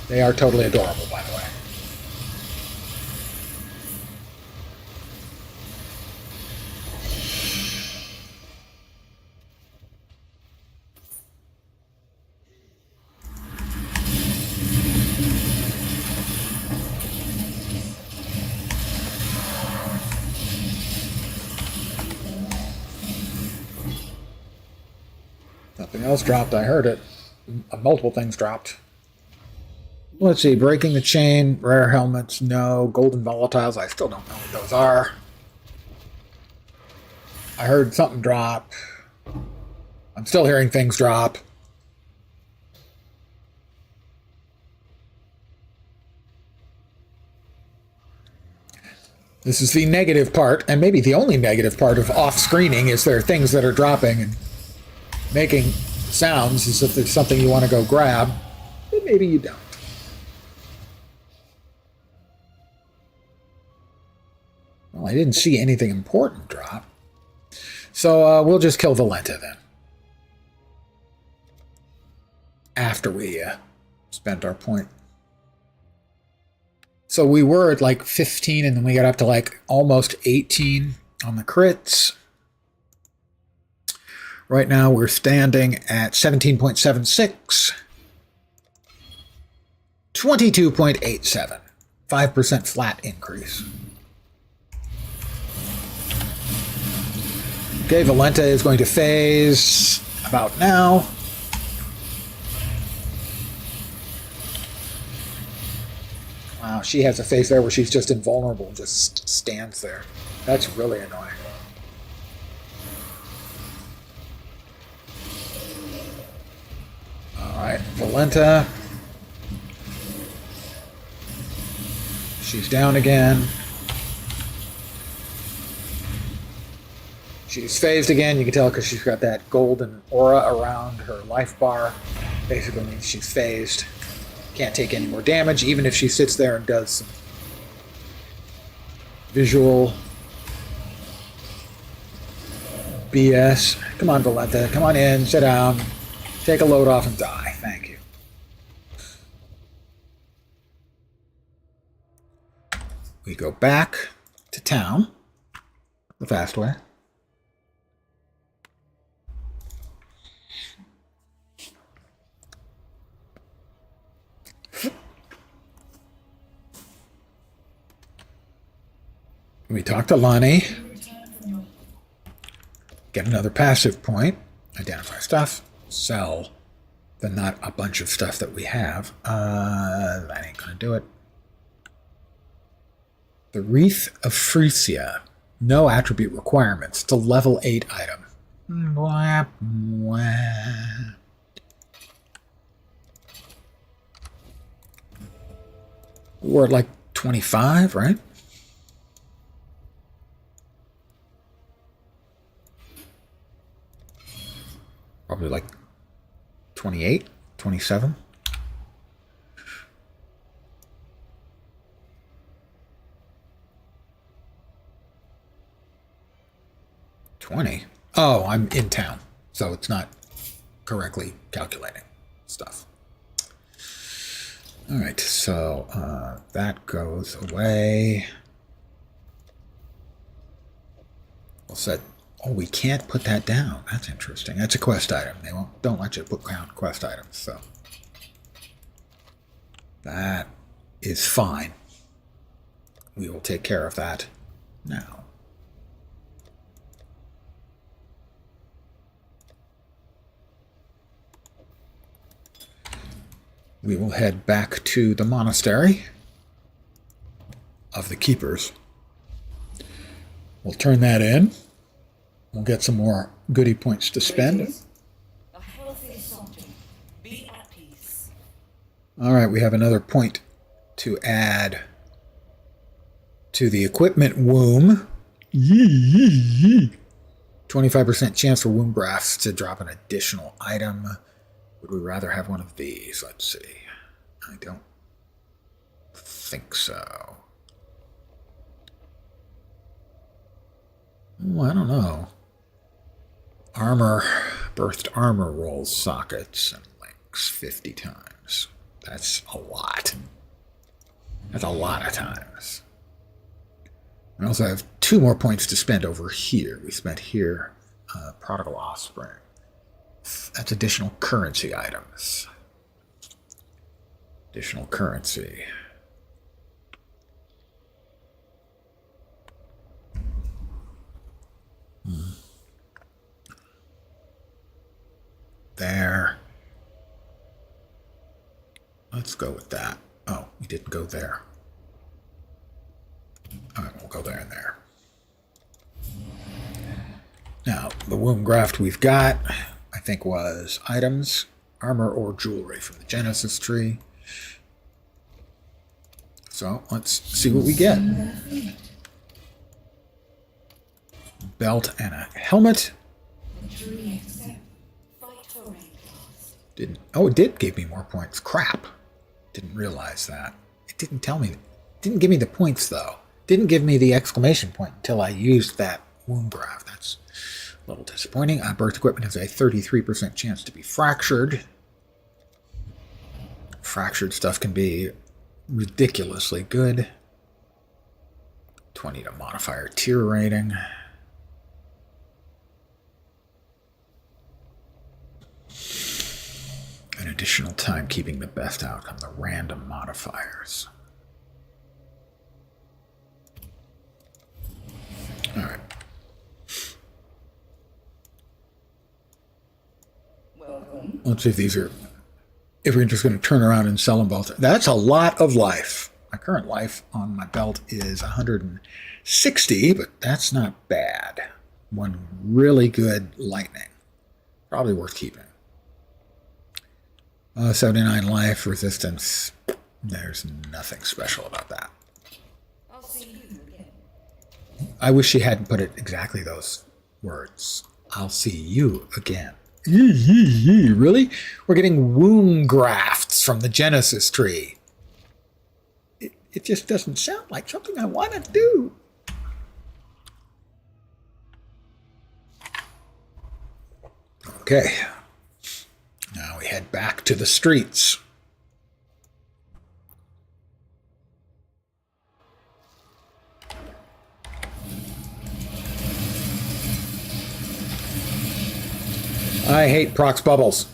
They are totally adorable, by the way. Something else dropped. I heard it. Multiple things dropped. Let's see. Breaking the chain. Rare helmets. No. Golden volatiles. I still don't know what those are. I heard something drop. I'm still hearing things drop. This is the negative part, and maybe the only negative part of off-screening is there are things that are dropping and making sounds as if there's something you want to go grab, but maybe you don't. Well, I didn't see anything important drop. So we'll just kill Valenta then. After we spent our point. So we were at like 15 and then we got up to like almost 18 on the crits. Right now we're standing at 17.76, 22.87, 5% flat increase. Okay, Valenta is going to phase about now. Wow, she has a phase there where she's just invulnerable and just stands there. That's really annoying. Alright, Valenta. She's down again. She's phased again. You can tell because she's got that golden aura around her life bar. Basically means she's phased. Can't take any more damage, even if she sits there and does some visual BS. Come on, Valenta. Come on in. Sit down. Take a load off and die. Thank you. We go back to town the fast way. We talk to Lonnie. Return from your Get another passive point. Identify stuff. Sell. Then not a bunch of stuff that we have. That ain't gonna do it. The Wreath of Frisia. No attribute requirements. It's a level 8 item. Blah, blah. We're at like 25, right? Probably like 28, 27. Oh, I'm in town, so it's not correctly calculating stuff. All right, so that goes away. Well said. Oh, we can't put that down. That's interesting. That's a quest item. They don't let you put down quest items, so that is fine. We will take care of that now. We will head back to the monastery of the keepers. We'll turn that in. We'll get some more goodie points to spend. a healthy something. Be at peace. All right, we have another point to add to the equipment womb. 25% chance for womb grafts to drop an additional item. Would we rather have one of these? Let's see. I don't think so. Oh, I don't know. Armor, birthed armor rolls sockets and links 50 times. That's a lot. That's a lot of times. We also have 2 more points to spend over here. We spent here, Prodigal Offspring. That's additional currency items. Additional currency. There. Let's go with that. Oh, we didn't go there. All right, we'll go there and there. Now, the womb graft we've got, I think, was items, armor, or jewelry from the Genesis tree. So let's see what we get. Belt and a helmet. Oh, it did give me more points. Crap. Didn't realize that. It didn't tell me. It didn't give me the points, though. Didn't give me the exclamation point until I used that womb graft. That's a little disappointing. Birth equipment has a 33% chance to be fractured. Fractured stuff can be ridiculously good. 20 to modifier tier rating. An additional time keeping the best outcome, the random modifiers. All right. Welcome. Let's see if these are, if we're just going to turn around and sell them both. That's a lot of life. My current life on my belt is 160, but that's not bad. One really good lightning. Probably worth keeping. 79 life resistance. There's nothing special about that. I'll see you again. I wish she hadn't put it exactly those words. I'll see you again. Really? We're getting womb grafts from the Genesis tree. It just doesn't sound like something I want to do. Okay. Now we head back to the streets. I hate prox bubbles.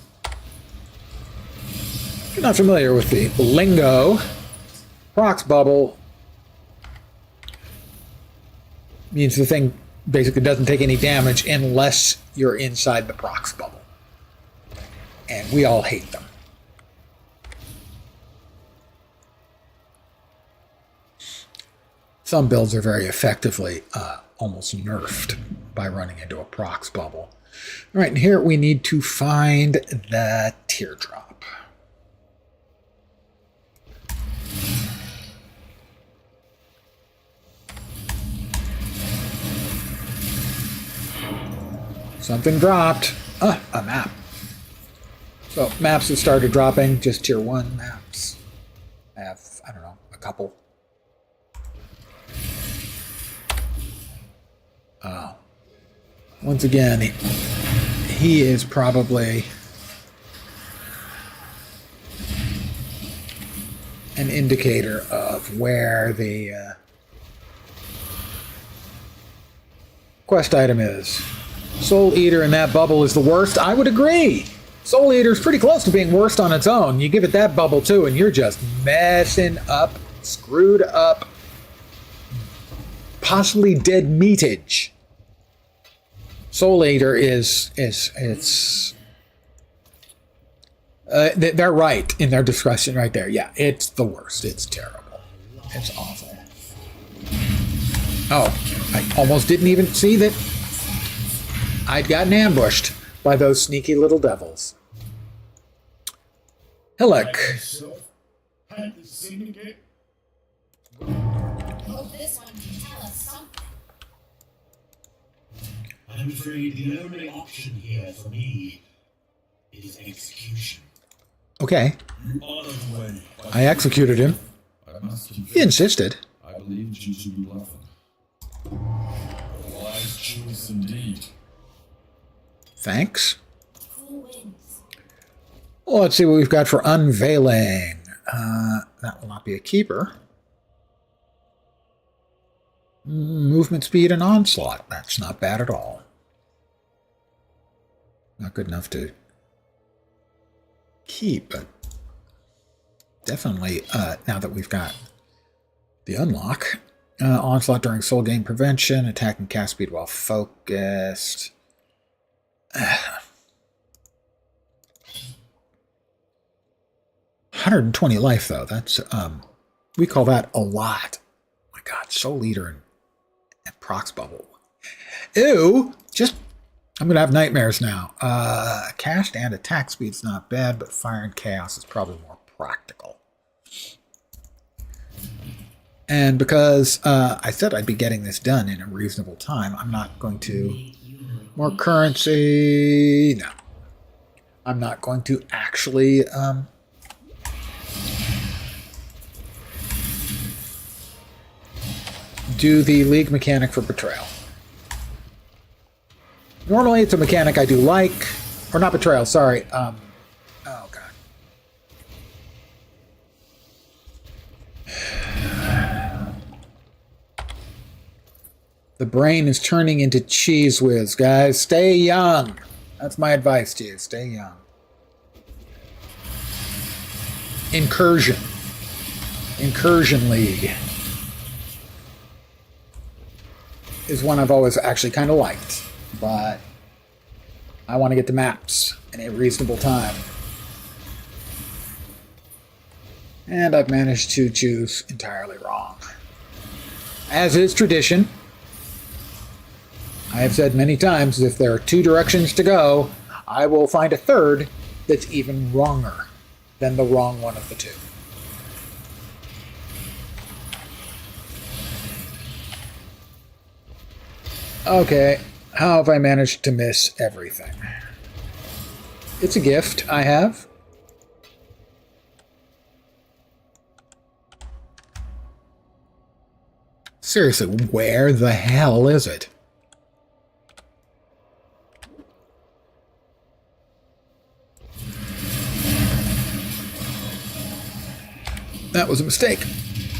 If you're not familiar with the lingo, prox bubble Means the thing basically doesn't take any damage unless you're inside the prox bubble. And we all hate them. Some builds are very effectively almost nerfed by running into a prox bubble. All right, and here we need to find the teardrop. Something dropped. A map. So maps have started dropping, just tier 1 maps. I have, I don't know, a couple. Once again, he is probably an indicator of where the quest item is. Soul Eater in that bubble is the worst. I would agree. Soul Eater is pretty close to being worst on its own. You give it that bubble too, and you're just messing up, screwed up, possibly dead meatage. Soul Eater they're right in their discussion right there. Yeah, it's the worst. It's terrible. It's awful. Oh, I almost didn't even see that I'd gotten ambushed by those sneaky little devils. Hillock. Hope this one can tell us something. I'm afraid the only option here for me is execution. Okay. You honored the way. I executed him. I must confess, He insisted. I believed you to be bluffing. Wise choice indeed. Thanks. Cool wins. Well, let's see what we've got for unveiling. That will not be a keeper. Movement speed and onslaught. That's not bad at all. Not good enough to keep, but definitely now that we've got the unlock. Onslaught during soul gain prevention, attack and cast speed while focused. 120 life though. That's we call that a lot. Oh my God, Soul Eater and Prox Bubble. Ew! I'm gonna have nightmares now. Cast and attack speed's not bad, but fire and chaos is probably more practical. And because I said I'd be getting this done in a reasonable time, I'm not going to... More currency... No. I'm not going to actually... do the League mechanic for Betrayal. Normally it's a mechanic I do like... Or not Betrayal, sorry. Oh, God. The brain is turning into cheese whiz, guys. Stay young. That's my advice to you. Stay young. Incursion. Incursion League is one I've always actually kind of liked, but I want to get the maps in a reasonable time. And I've managed to choose entirely wrong. As is tradition, I have said many times, if there are two directions to go, I will find a third that's even wronger than the wrong one of the two. Okay, how have I managed to miss everything? It's a gift I have. Seriously, where the hell is it? That was a mistake.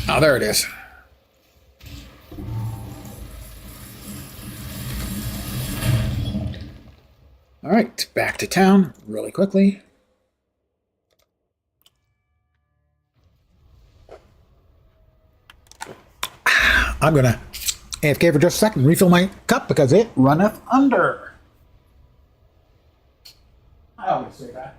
Oh, there it is. All right, back to town really quickly. I'm gonna AFK for just a second, refill my cup because it runneth under. I always say that.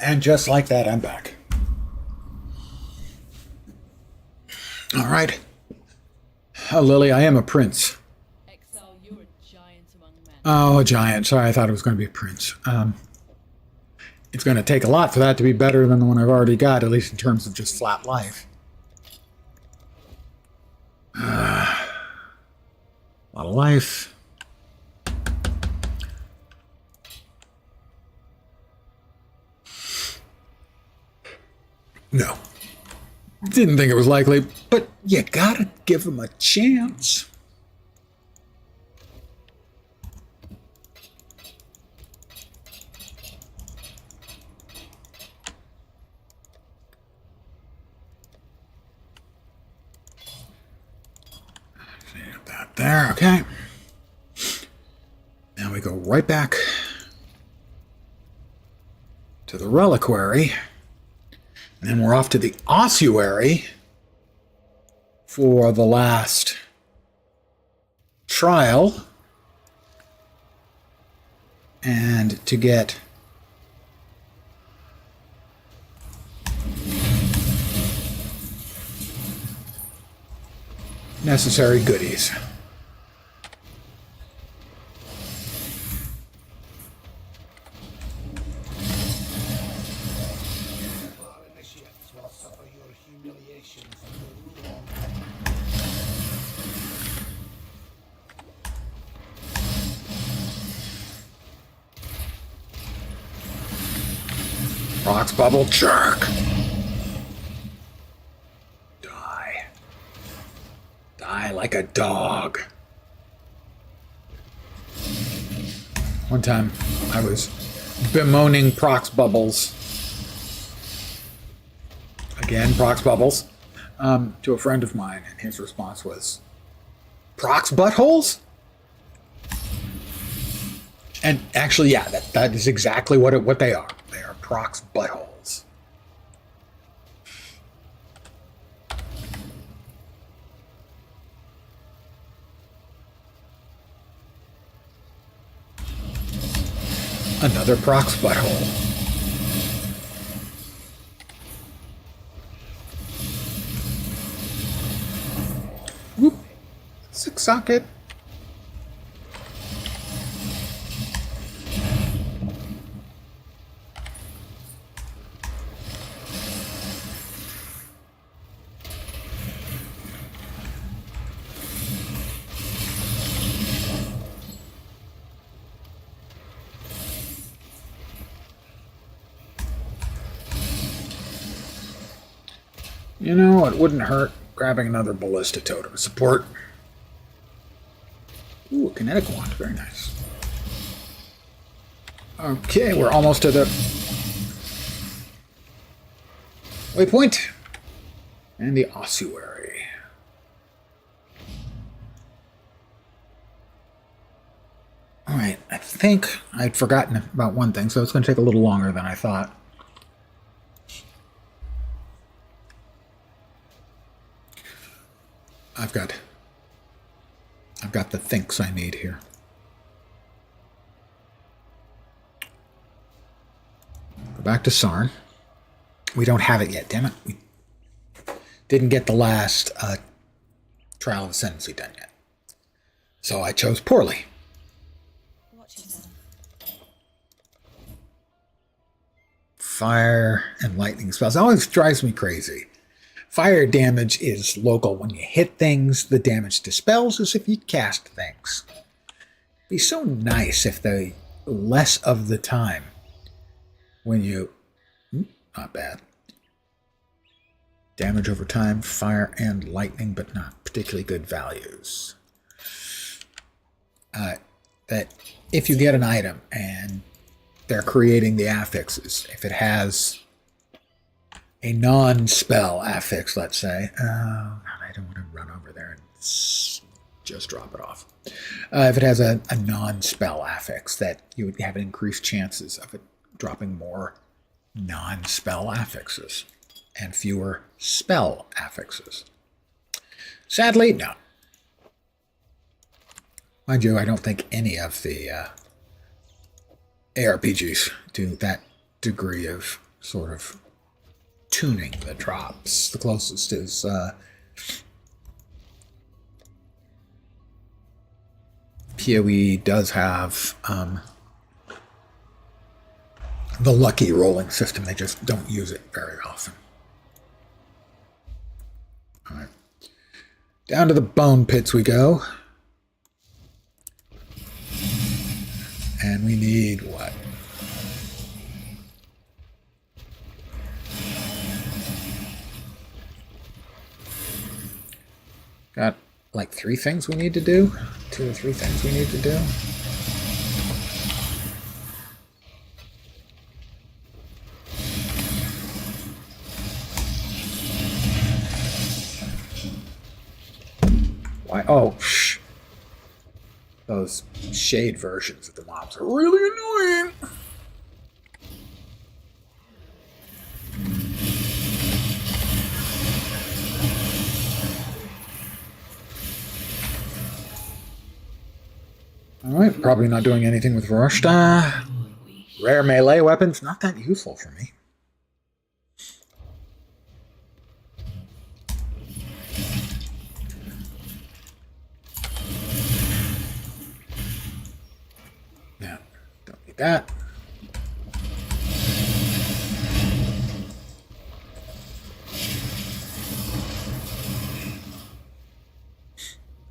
And just like that, I'm back. All right. Oh, Lily, I am a prince. Exile, you're a giant among men. Oh, a giant. Sorry, I thought it was going to be a prince. It's going to take a lot for that to be better than the one I've already got, at least in terms of just flat life. A lot of life. No. Didn't think it was likely, but you gotta give him a chance. That there, okay. Now we go right back to the reliquary. And then we're off to the ossuary for the last trial. And to get necessary goodies. Rocks bubble jerk. Die. Die like a dog. One time I was bemoaning Prox Bubbles. Again, Prox Bubbles. To a friend of mine, and his response was, Prox buttholes? And actually, yeah, that is exactly what they are. They are Prox buttholes. Another Prox butthole. Whoop. Six socket. You know, it wouldn't hurt grabbing another ballista totem support. Ooh, a kinetic wand. Very nice. Okay, we're almost to the waypoint. And the ossuary. Alright, I think I'd forgotten about one thing, so it's going to take a little longer than I thought. I've got the thinks I need here. Go back to Sarn. We don't have it yet, damn it. We didn't get the last trial of ascendancy done yet. So I chose poorly. Watch yourself. fire and lightning spells. It always drives me crazy. Fire damage is local. When you hit things, the damage to spells is if you cast things. It'd be so nice if they less of the time when you... Not bad. Damage over time, fire and lightning, but not particularly good values. That if you get an item and they're creating the affixes, if it has a non-spell affix, let's say. Oh, God, I don't want to run over there and just drop it off. If it has a non-spell affix, that you would have increased chances of it dropping more non-spell affixes and fewer spell affixes. Sadly, no. Mind you, I don't think any of the ARPGs do that degree of sort of tuning the drops. The closest is PoE does have the lucky rolling system. They just don't use it very often. All right. Down to the bone pits we go. And we need what? Got like 3 things we need to do? 2 or 3 things we need to do? Why? Oh, shh. Those shade versions of the mobs are really annoying. Alright, probably not doing anything with Rorschach. Rare melee weapons, not that useful for me. Yeah, don't need that.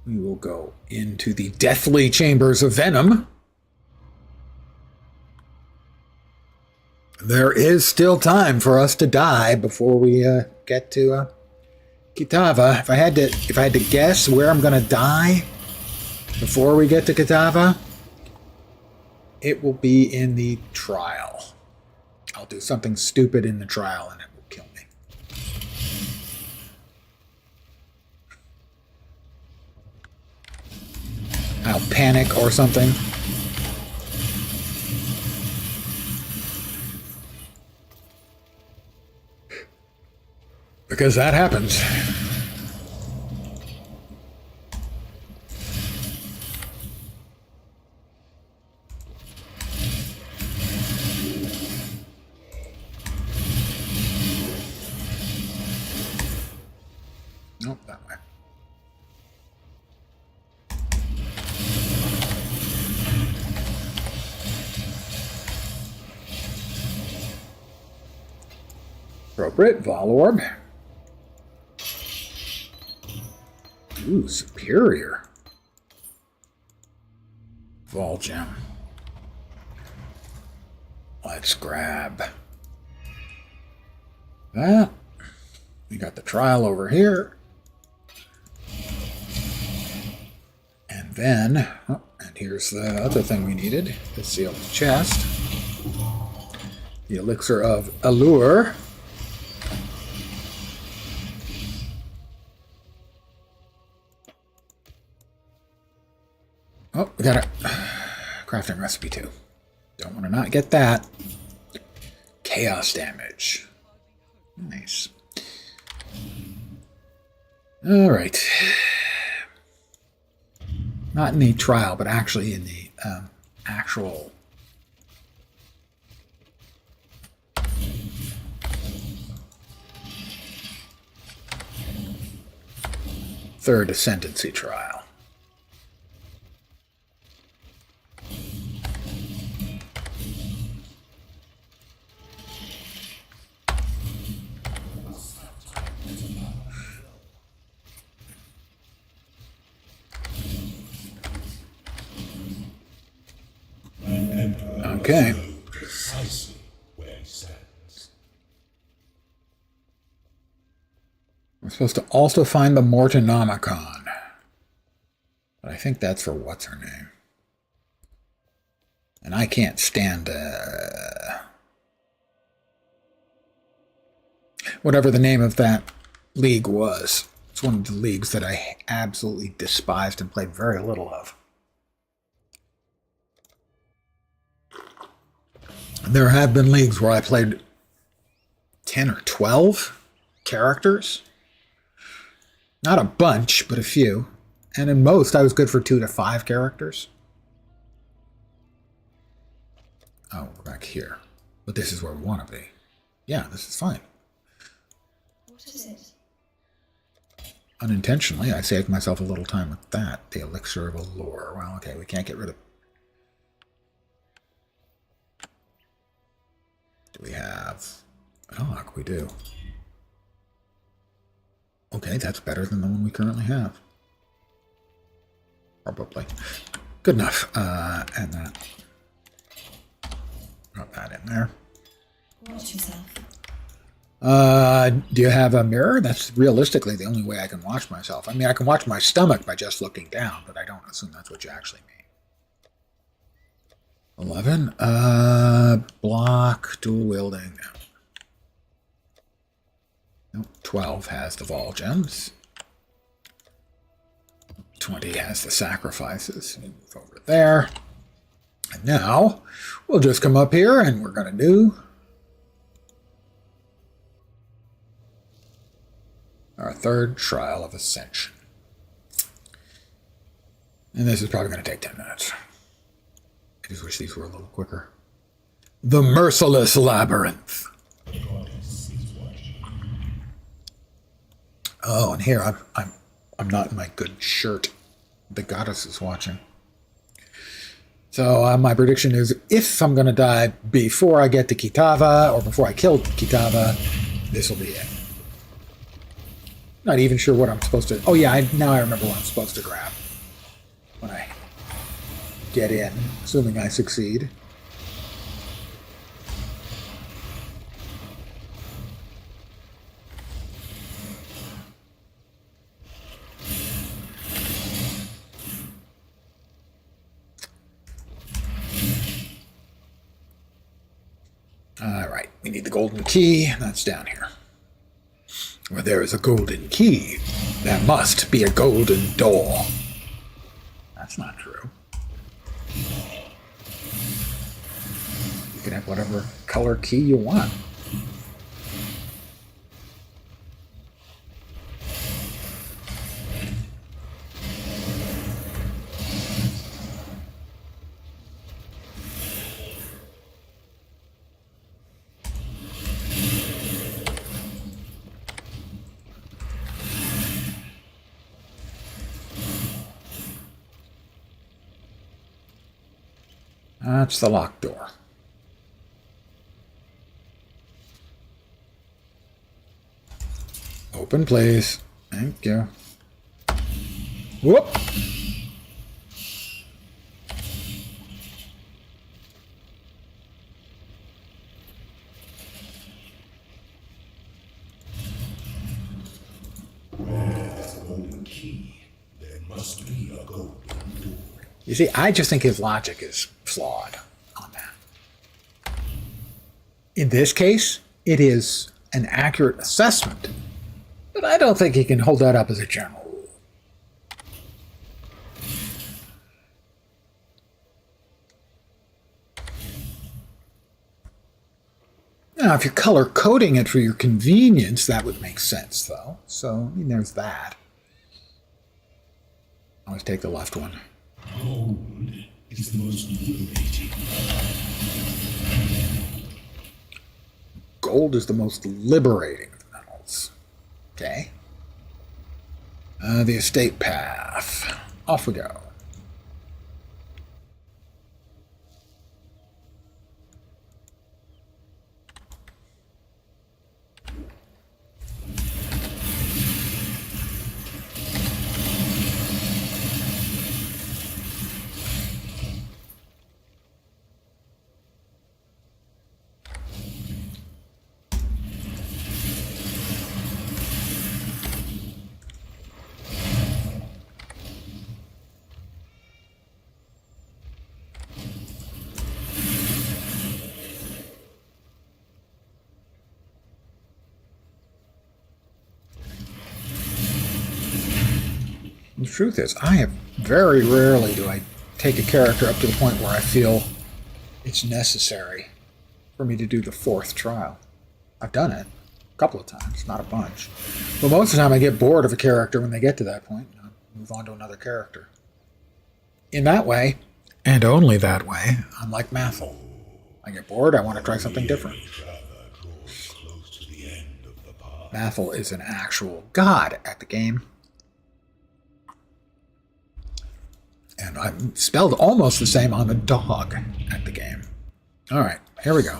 We will go into the deathly chambers of venom. There is still time for us to die before we get to Kitava. If I had to guess where I'm going to die before we get to Kitava, it will be in the trial. I'll do something stupid in the trial and it will kill me. I'll panic or something. Because that happens. Nope, that way. Appropriate, Vol Orb. Ooh, superior. Vol Gem. Let's grab that. We got the trial over here. And then, oh, and here's the other thing we needed, the sealed chest. The elixir of allure. Oh, we got a crafting recipe too. Don't want to not get that. Chaos damage. Nice. All right. Not in the trial, but actually in the actual third ascendancy trial. Okay. Know precisely where he stands. We're supposed to also find the Mortonomicon. But I think that's for what's her name. And I can't stand whatever the name of that league was. It's one of the leagues that I absolutely despised and played very little of. There have been leagues where I played 10 or 12 characters. Not a bunch, but a few. And in most, I was good for 2 to 5 characters. Oh, we're back here. But this is where we want to be. Yeah, this is fine. What is it? Unintentionally, I saved myself a little time with that. The elixir of allure. Well, okay, we can't get rid of... Do we have... Oh, look, we do. Okay, that's better than the one we currently have. Probably. Good enough. And that. Drop that in there. Watch yourself. Do you have a mirror? That's realistically the only way I can watch myself. I mean, I can watch my stomach by just looking down, but I don't assume that's what you actually mean. 11. Block, dual wielding. No. 12 has the Vol Gems. 20 has the sacrifices. We move over there. And now, we'll just come up here and we're going to do our third trial of ascension. And this is probably going to take 10 minutes. I just wish these were a little quicker. The Merciless Labyrinth. Oh, and here I'm not in my good shirt. The goddess is watching. So my prediction is, if I'm going to die before I get to Kitava, or before I kill Kitava, this will be it. Not even sure what I'm supposed to... Oh yeah, now I remember what I'm supposed to grab when I get in, assuming I succeed. All right, we need the golden key. That's down here. Where there is a golden key, there must be a golden door. That's not true. You can have whatever color key you want. That's the locked door. Open, please. Thank you. Whoop! There's a golden key. There must be a golden door. You see, I just think his logic is flawed on that. In this case, it is an accurate assessment, but I don't think he can hold that up as a general rule. Now, if you're color coding it for your convenience, that would make sense, though. So, I mean, there's that. Always take the left one. Gold is the most liberating. Gold is the most liberating of metals. Okay. The estate path. Off we go. The truth is, I have very rarely do I take a character up to the point where I feel it's necessary for me to do the 4th trial. I've done it a couple of times, not a bunch. But most of the time I get bored of a character when they get to that point, and I move on to another character. In that way, and only that way, I'm like Mathel. I get bored, I want to try something different. Mathel is an actual god at the game. And I'm spelled almost the same on the dog at the game. Alright, here we go.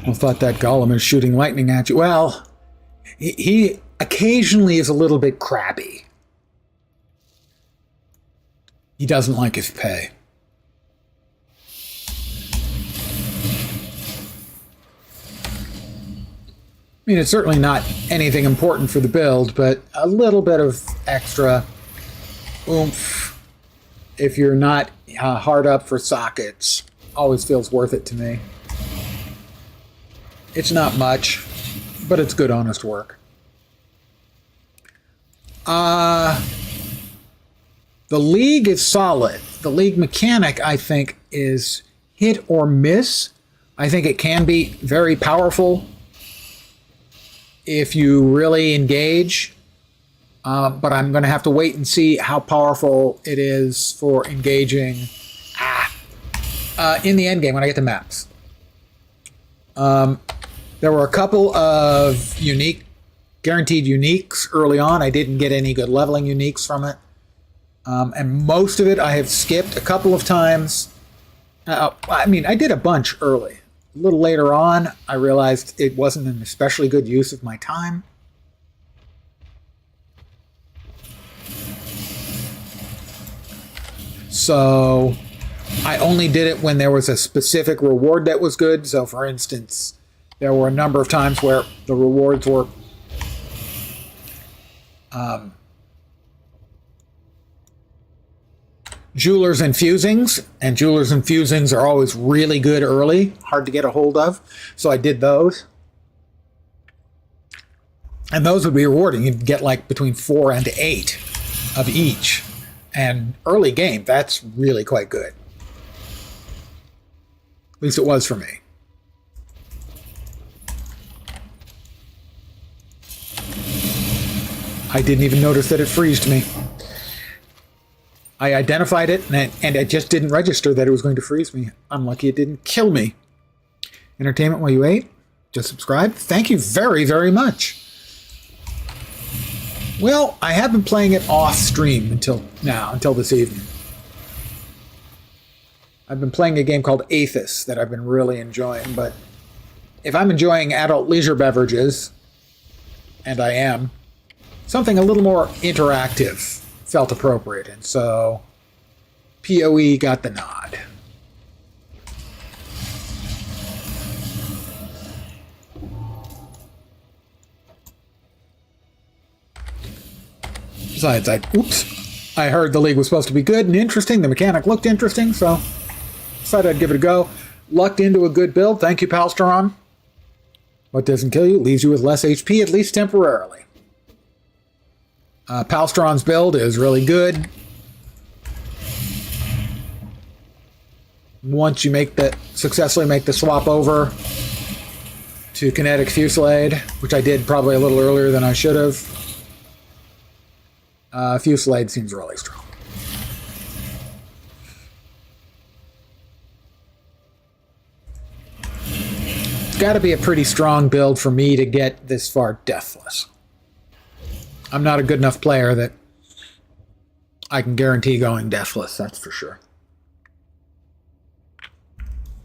I thought that golem is shooting lightning at you. Well, he occasionally is a little bit crabby. He doesn't like his pay. I mean, it's certainly not anything important for the build, but a little bit of extra oomph if you're not hard up for sockets always feels worth it to me. It's not much, but it's good, honest work. The League is solid. The League mechanic, I think, is hit or miss. I think it can be very powerful if you really engage. But I'm going to have to wait and see how powerful it is for engaging in the endgame when I get the maps. There were a couple of guaranteed uniques early on. I didn't get any good leveling uniques from it. And most of it I have skipped a couple of times. I mean, I did a bunch early. A little later on, I realized it wasn't an especially good use of my time. So I only did it when there was a specific reward that was good. So, for instance, there were a number of times where the rewards were Jewelers and Fusings, and Jewelers and Fusings are always really good early, hard to get a hold of, so I did those. And those would be rewarding. You'd get like between 4 and 8 of each. And early game, that's really quite good. At least it was for me. I didn't even notice that it freezed me. I identified it, and it just didn't register that it was going to freeze me. I'm lucky it didn't kill me. Entertainment while you ate? Just subscribe? Thank you very, very much. Well, I have been playing it off stream until now, until this evening. I've been playing a game called Aethys that I've been really enjoying, but if I'm enjoying adult leisure beverages, and I am, something a little more interactive felt appropriate, and so PoE got the nod. Besides, I heard the League was supposed to be good and interesting. The mechanic looked interesting, so decided I'd give it a go. Lucked into a good build. Thank you, Palsteron. What doesn't kill you leaves you with less HP, at least temporarily. Palsteron's build is really good. Once you successfully make the swap over to kinetic fusillade, which I did probably a little earlier than I should have, fusillade seems really strong. It's got to be a pretty strong build for me to get this far deathless. I'm not a good enough player that I can guarantee going deathless, that's for sure.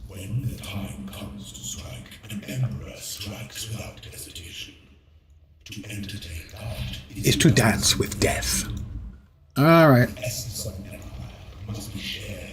When the time comes to strike, an emperor strikes without hesitation. To entertain art Is to dance with death. All right. The essence of an empire must be shared.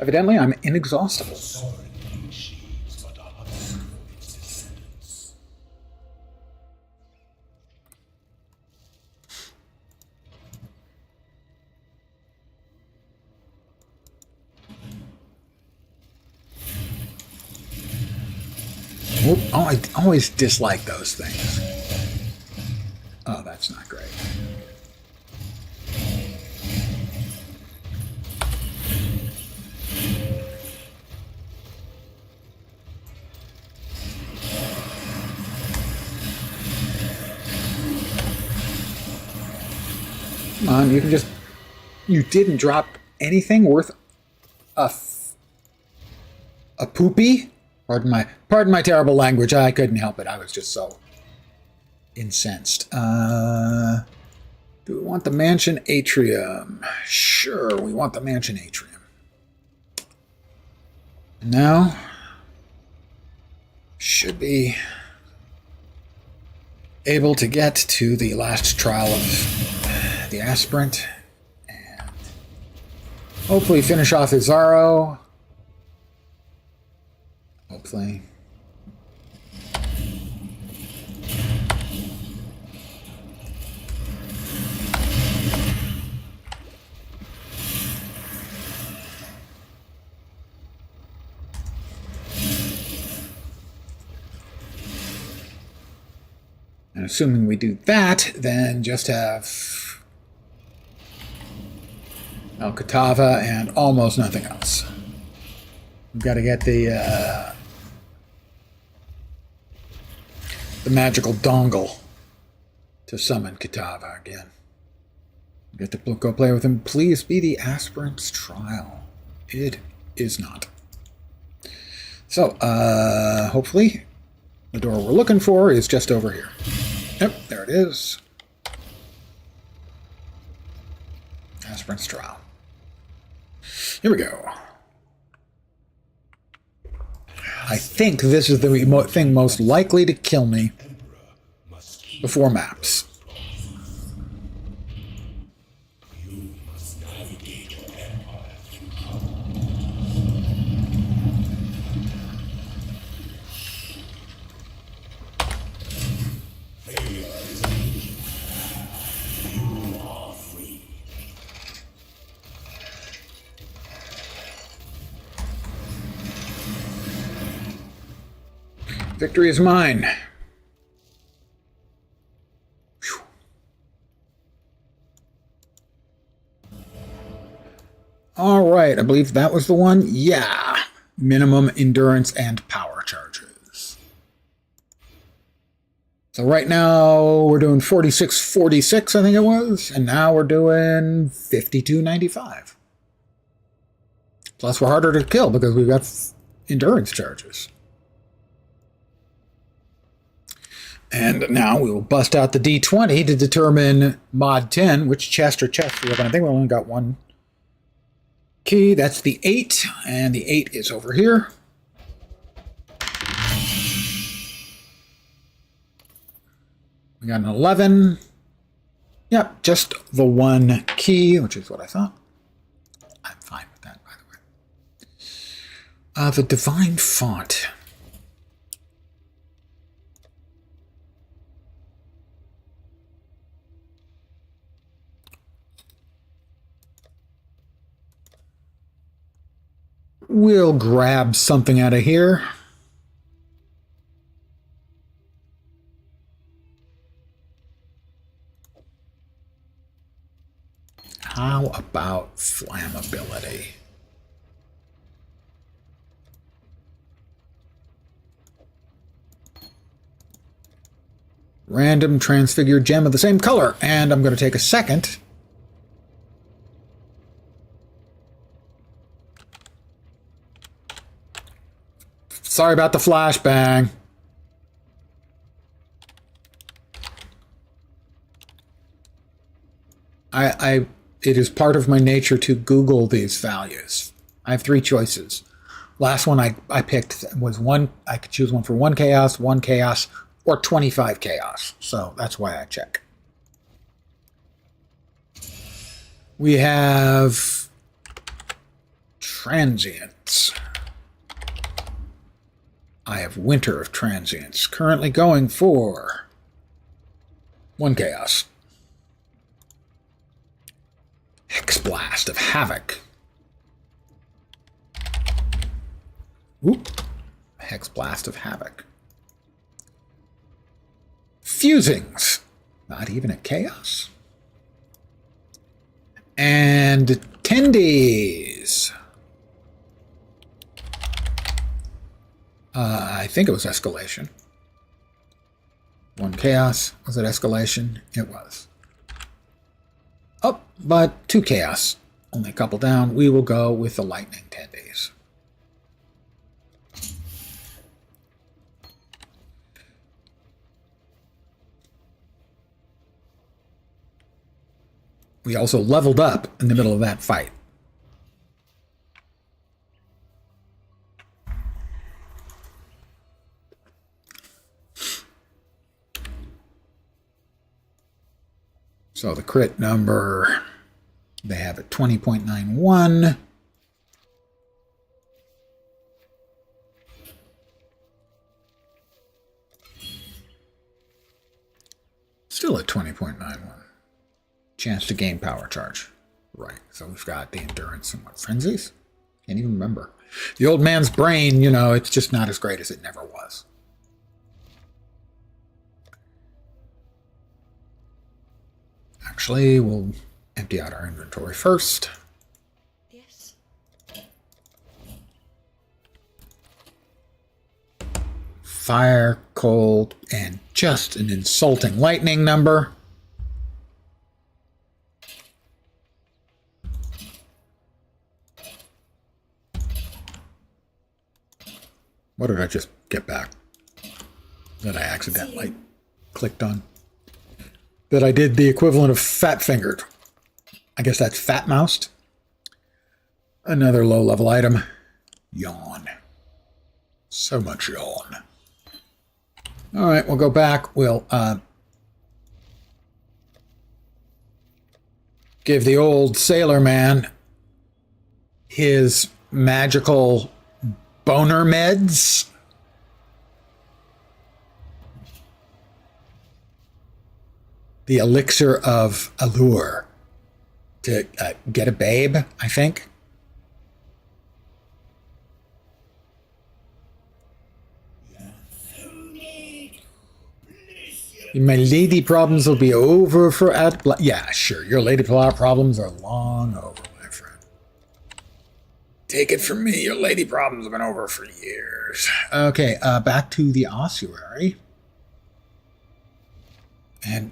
Evidently, I'm inexhaustible. Sovereignty sheaves but a husk for its descendants. Oop, oh, I always dislike those things. Oh, that's not great. Come on, you can just... You didn't drop anything worth a poopy? Pardon my terrible language. I couldn't help it. I was just so incensed. Do we want the mansion atrium? Sure, we want the mansion atrium. Now, should be able to get to the last trial of the aspirant and hopefully finish off his Zaro. Hopefully. And assuming we do that, then just have Al-Katava and almost nothing else. We've got to get the magical dongle to summon Katava again. Get to go play with him. Please be the aspirant's trial. It is not. So, hopefully, the door we're looking for is just over here. Yep, there it is. Aspirant's trial. Here we go. I think this is the thing most likely to kill me before maps. You must navigate your empire through failure is an illusion. You are free. Victory is mine. Whew. All right, I believe that was the one. Yeah. Minimum endurance and power charges. So right now we're doing 46.46, I think it was, and now we're doing 52.95. Plus we're harder to kill because we've got endurance charges. And now we will bust out the D20 to determine mod 10, which chest or chest we have. And I think we only got one key. That's the 8, and the 8 is over here. We got an 11. Yep, just the one key, which is what I thought. I'm fine with that, by the way. The divine font. We'll grab something out of here. How about flammability? Random transfigured gem of the same color. And I'm going to take a second. Sorry about the flashbang. It is part of my nature to Google these values. I have 3 choices. Last one I picked was one. I could choose one for 1 chaos, or 25 chaos. So that's why I check. We have transients. I have Winter of Transients. Currently going for 1 chaos. Hexblast of Havoc. Whoop. Hexblast of Havoc. Fusings. Not even a chaos. And Tendies. I think it was escalation. 1 chaos. Was it escalation? It was. Oh, but 2 chaos. Only a couple down. We will go with the lightning Tendies. We also leveled up in the middle of that fight. So the crit number, they have at 20.91. Still at 20.91. Chance to gain power charge. Right, so we've got the endurance and what, frenzies? Can't even remember. The old man's brain, you know, it's just not as great as it never was. Actually, we'll empty out our inventory first. Yes. Fire, cold, and just an insulting lightning number. What did I just get back that I accidentally clicked on? That I did the equivalent of fat fingered. I guess that's fat moused. Another low level item. Yawn. So much yawn. All right, we'll go back. We'll give the old sailor man his magical boner meds. The elixir of allure to get a babe, I think. My lady problems will be over for yeah, sure. Your lady problems are long over, my friend. Take it from me. Your lady problems have been over for years. Okay, back to the ossuary. And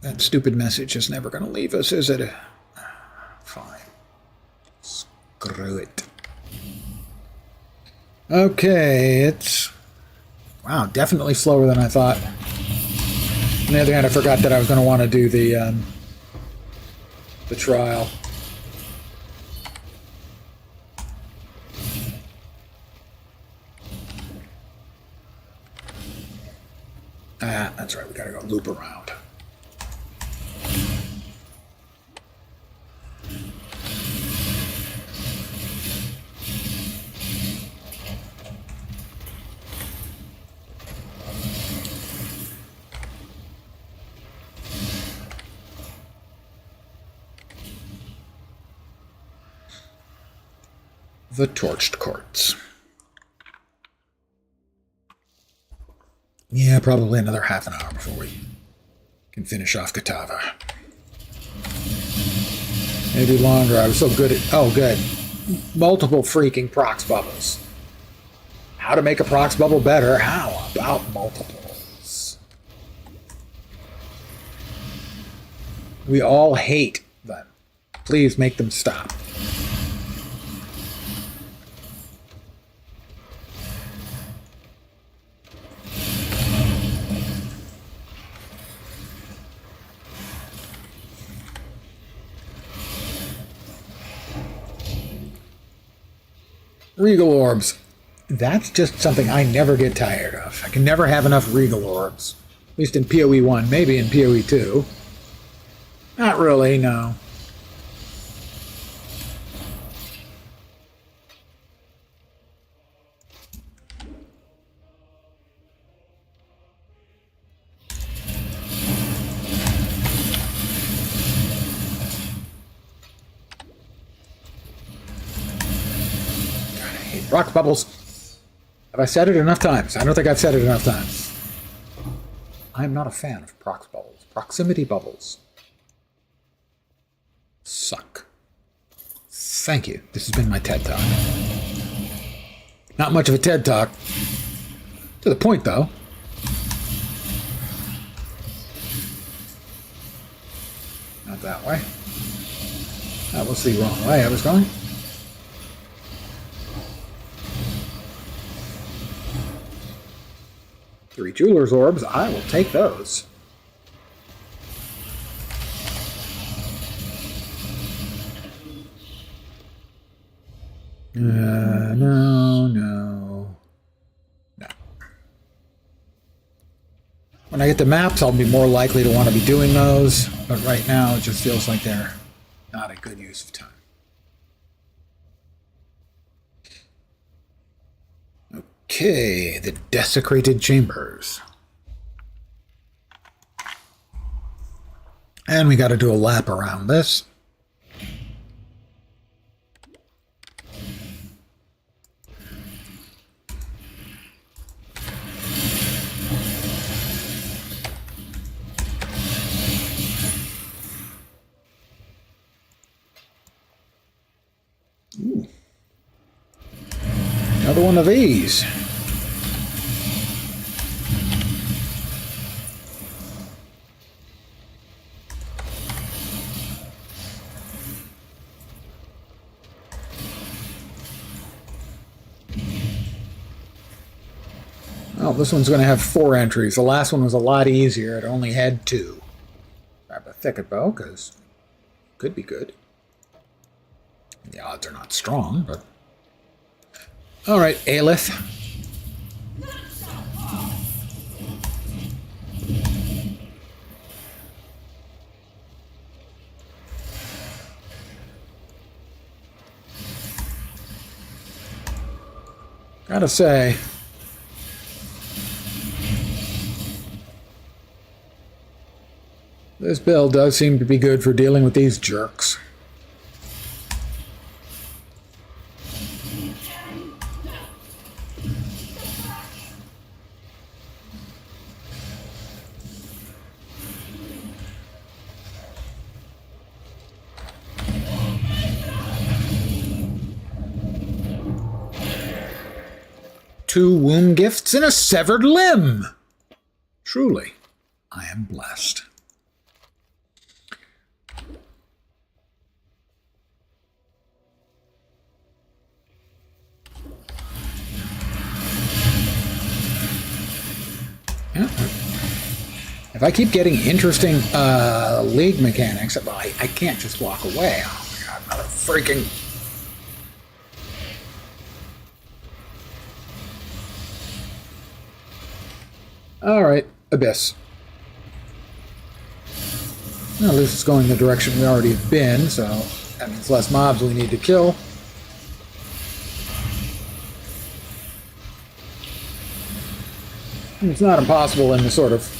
that stupid message is never going to leave us, is it? Fine. Screw it. Okay, it's... Wow, definitely slower than I thought. On the other hand, I forgot that I was going to want to do the trial. Ah, that's right. We got to go loop around. The Torched Courts. Yeah, probably another half an hour before we can finish off Katava. Maybe longer. I was so good at... Oh, good. Multiple freaking prox bubbles. How to make a prox bubble better? How about multiples? We all hate them. Please make them stop. Regal orbs. That's just something I never get tired of. I can never have enough regal orbs. At least in PoE 1, maybe in PoE 2. Not really, no. hate proc bubbles. Have I said it enough times? I don't think I've said it enough times. I'm not a fan of proc bubbles. Proximity bubbles suck. Thank you. This has been my TED Talk. Not much of a TED Talk. To the point, though. Not that way. That was the wrong way I was going. Three jeweler's orbs. I will take those. No. When I get the maps, I'll be more likely to want to be doing those. But right now, it just feels like they're not a good use of time. Okay, the desecrated chambers. And we got to do a lap around this. Ooh. Another one of these. Oh, this one's going to have 4 entries. The last one was a lot easier. It only had 2. Grab a thicket bow, because it could be good. The odds are not strong, but... Alright, Aelith. Gotta say... this build does seem to be good for dealing with these jerks. Two womb gifts and a severed limb. Truly, I am blessed. Yeah. If I keep getting interesting league mechanics, well, I can't just walk away. Oh my god, another freaking... Alright, Abyss. Well, at least it's going the direction we already have been, so that means less mobs we need to kill. It's not impossible in the sort of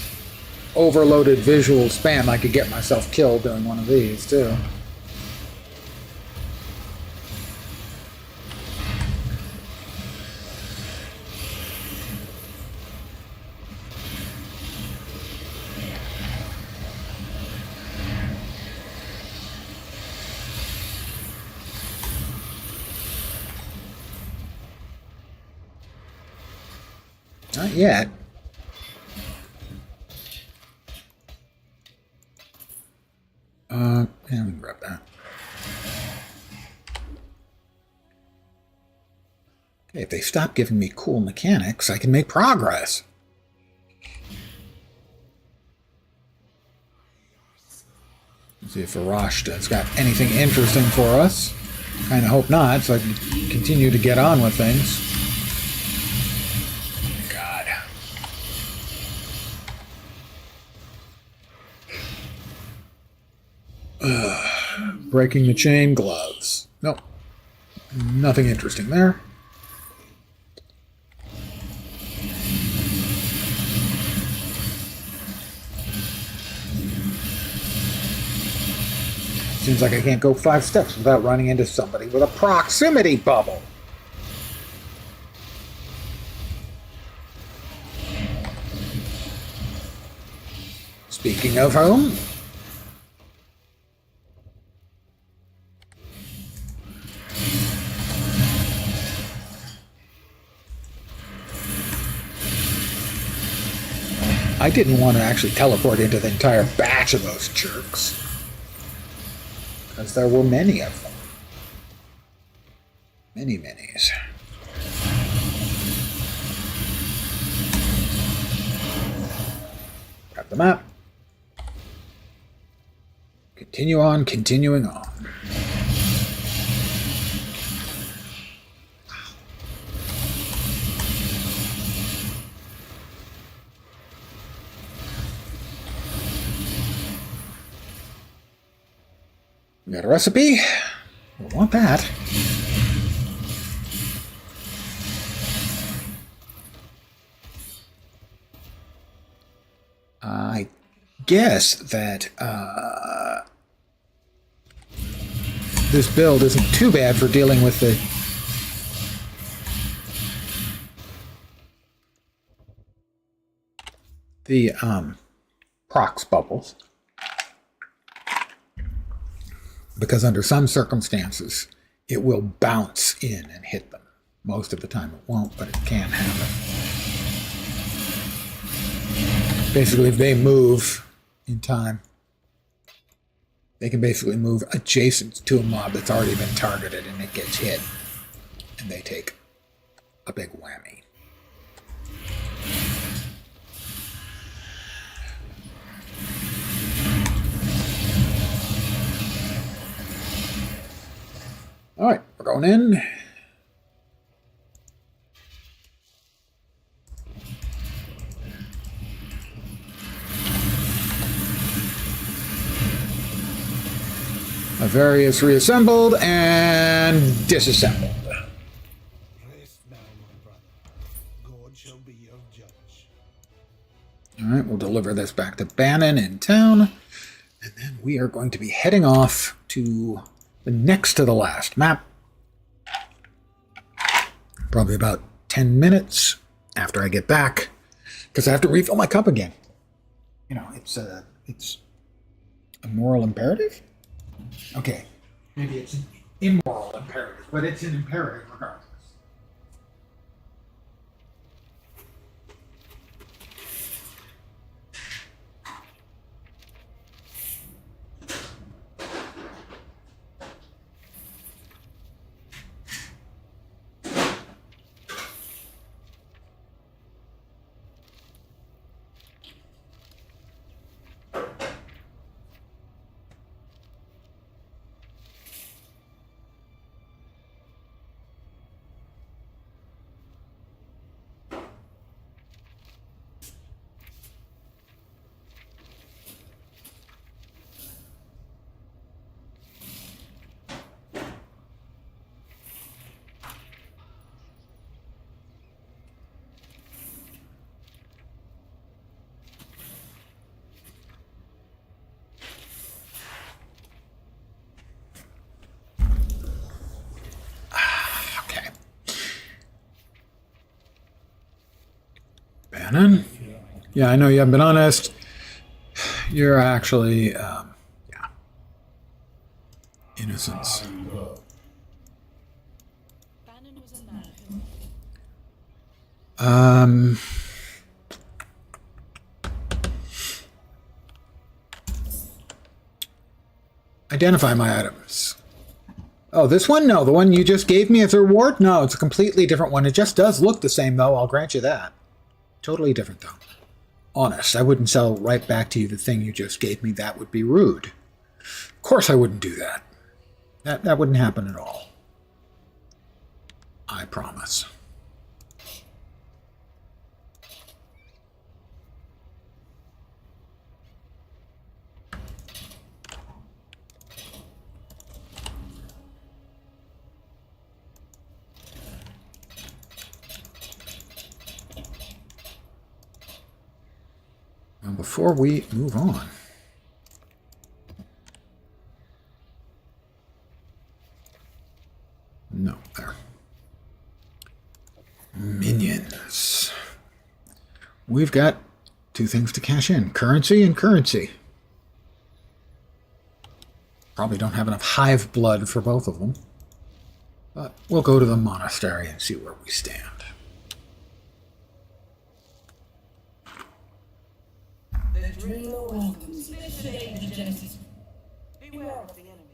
overloaded visual spam I could get myself killed doing one of these, too. Not yet. Yeah, we can grab that. Okay, if they stop giving me cool mechanics, I can make progress. Let's see if Arashta's got anything interesting for us. Kind of hope not, so I can continue to get on with things. God. Breaking the chain gloves. Nope. Nothing interesting there. Seems like I can't go 5 steps without running into somebody with a proximity bubble. Speaking of home, I didn't want to actually teleport into the entire batch of those jerks, because there were many of them. Many minis. Grab the map. Continue on, continuing on. We got a recipe. We'll want that. I guess that this build isn't too bad for dealing with the prox bubbles, because under some circumstances it will bounce in and hit them. Most of the time it won't, but it can happen. Basically, if they move in time, they can basically move adjacent to a mob that's already been targeted and it gets hit, and they take a big whammy. All right, we're going in. Various reassembled and disassembled. Rest now, my brother. God shall be your judge. All right, we'll deliver this back to Bannon in town, and then we are going to be heading off to the next to the last map. Probably about 10 minutes after I get back, because I have to refill my cup again. You know, it's a moral imperative. Okay, maybe it's an immoral imperative, but it's an imperative regardless. Bannon? Yeah, I know you haven't been honest. You're actually, yeah. Innocence. Bannon was a man who Identify my items. Oh, this one? No, the one you just gave me as a reward? No, it's a completely different one. It just does look the same, though. I'll grant you that. Totally different, though. Honest, I wouldn't sell right back to you the thing you just gave me. That would be rude. Of course I wouldn't do that. That wouldn't happen at all. I promise. Now, before we move on, no, there. Minions. We've got Two things to cash in. Currency and currency. Probably don't have enough hive blood for both of them. But we'll go to the monastery and see where we stand. The drill welcomes today the Genesis. Beware of the enemy.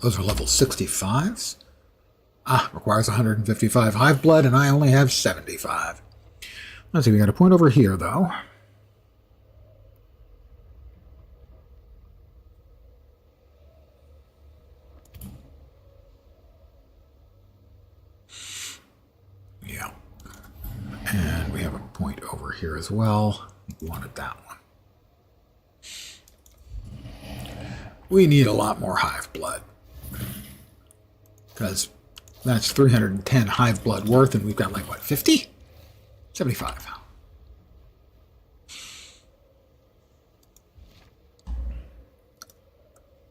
Those are level 65s. Requires 155 hive blood, and I only have 75. Let's see, we got a point over here, though. Yeah. And we have a point over here as well. We wanted that one. We need a lot more hive blood. Because that's 310 hive blood worth, and we've got like, what, 50? 75.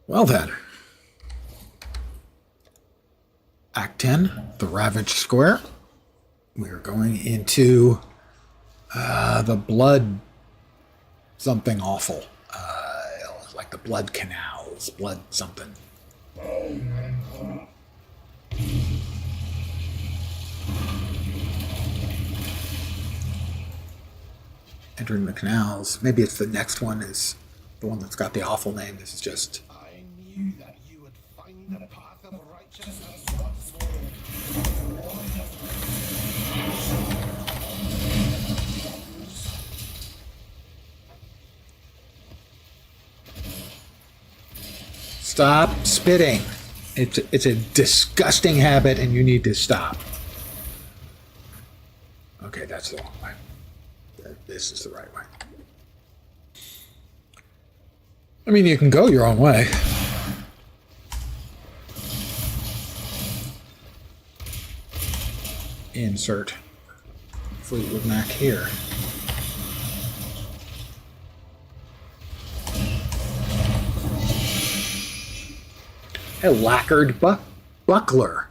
Well then. Act 10, the Ravaged Square. We're going into the blood something awful. Like the blood canals, blood something. Entering the canals. Maybe it's the next one is the one that's got the awful name. This is just... I knew that you would find the path of righteousness once Stop spitting. It's a disgusting habit, and you need to stop. Okay, that's the wrong way. This is the right way. I mean, you can go your own way. Insert Fleetwood Mac here. A lacquered buckler.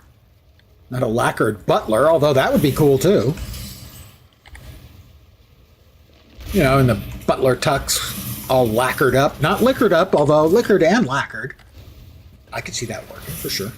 Not a lacquered butler, although that would be cool too. You know, and the butler tux all lacquered up. Not liquored up, although liquored and lacquered. I could see that working for sure.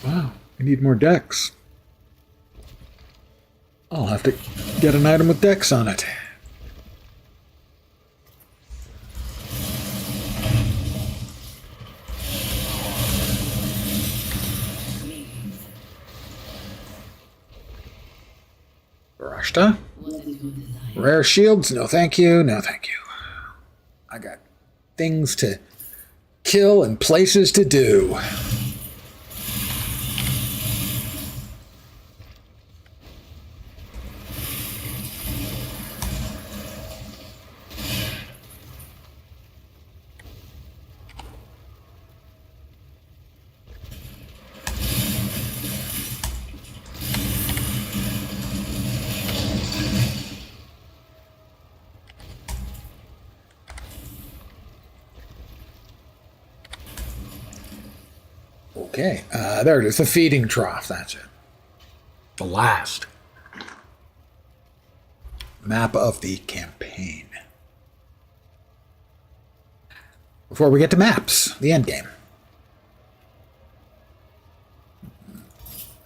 Wow, I need more decks. I'll have to get an item with decks on it. Barashta? Rare shields? No thank you, no thank you. I got things to kill and places to do. Okay, there it is, the feeding trough, that's it. The last map of the campaign. Before we get to maps, the end game.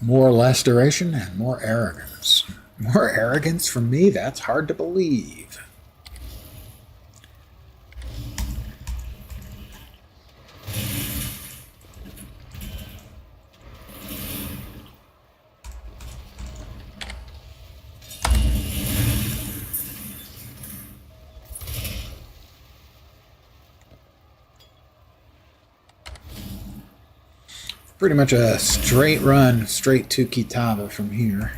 More or less duration and more arrogance. More arrogance from me? That's hard to believe. Pretty much a straight run, straight to Kitava from here.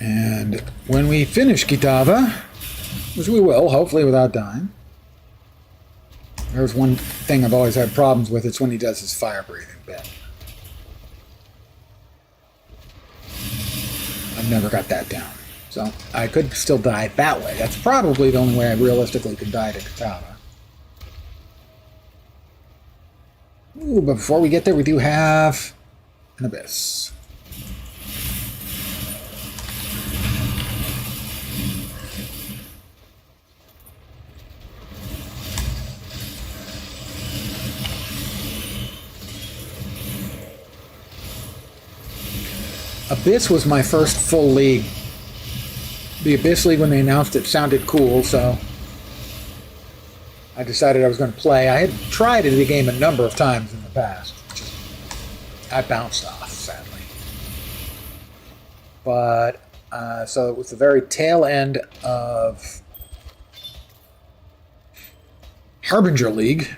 And when we finish Kitava, which we will, hopefully without dying, there's one thing I've always had problems with, it's when he does his fire breathing bit. I've never got that down. So I could still die that way. That's probably the only way I realistically could die to Kitava. Ooh, but before we get there, we do have an Abyss. Abyss was my first full league. The Abyss League, when they announced it, sounded cool, so I decided I was going to play. I had tried it in the game a number of times in the past. I bounced off, sadly. But, so it was the very tail end of Harbinger League,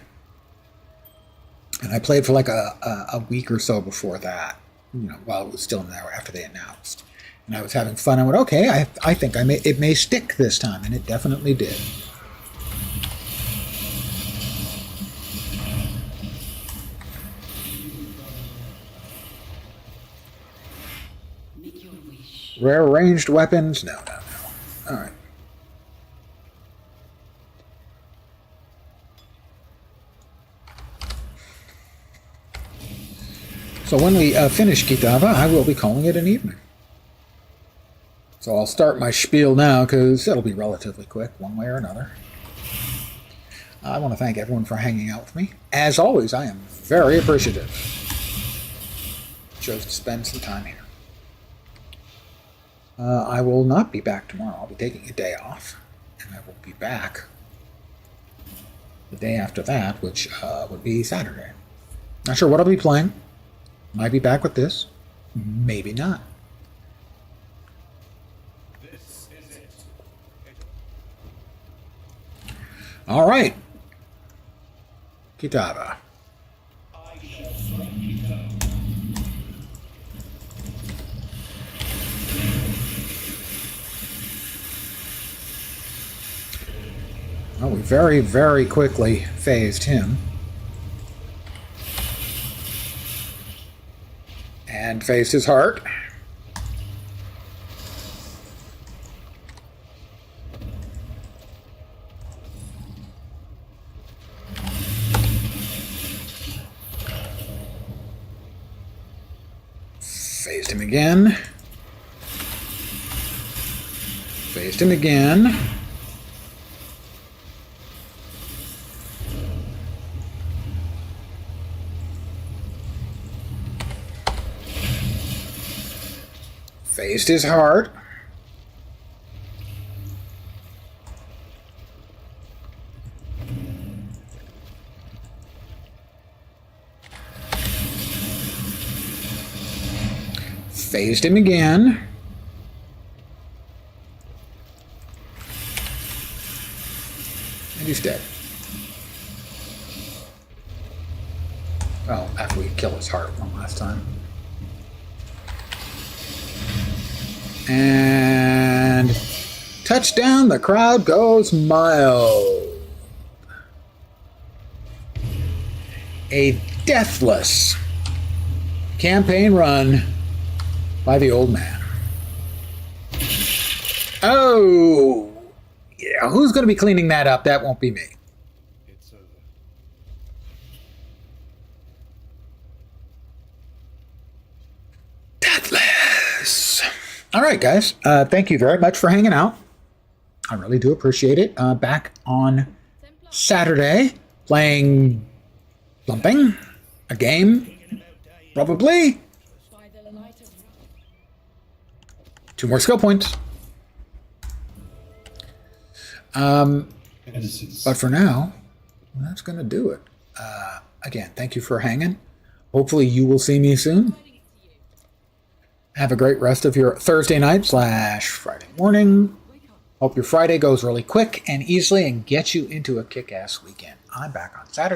and I played for like a week or so before that. You know, while it was still in there after they announced. And I was having fun. I went, okay, I think it may stick this time. And it definitely did. Rare ranged weapons? No. All right. So when we finish Kitava, I will be calling it an evening. So I'll start my spiel now, because it'll be relatively quick, one way or another. I want to thank everyone for hanging out with me. As always, I am very appreciative. Chose to spend some time here. I will not be back tomorrow. I'll be taking a day off, and I will be back the day after that, which would be Saturday. Not sure what I'll be playing. Might be back with this. Maybe not. This is it. All right. Kitava. I shall strike you down. Well, we very, very quickly phased him. And phased his heart. Phased him again. Phased him again. Phased his heart. Phased him again. And he's dead. Well, after we kill his heart one last time. And touchdown, the crowd goes mild. A deathless campaign run by the old man. Oh, yeah, who's going to be cleaning that up? That won't be me. It's over. Deathless. All right, guys. Thank you very much for hanging out. I really do appreciate it. Back on Saturday, playing something, a game, probably. 2 more skill points. But for now, that's going to do it. Again, thank you for hanging. Hopefully you will see me soon. Have a great rest of your Thursday night / Friday morning. Hope your Friday goes really quick and easily and gets you into a kick-ass weekend. I'm back on Saturday.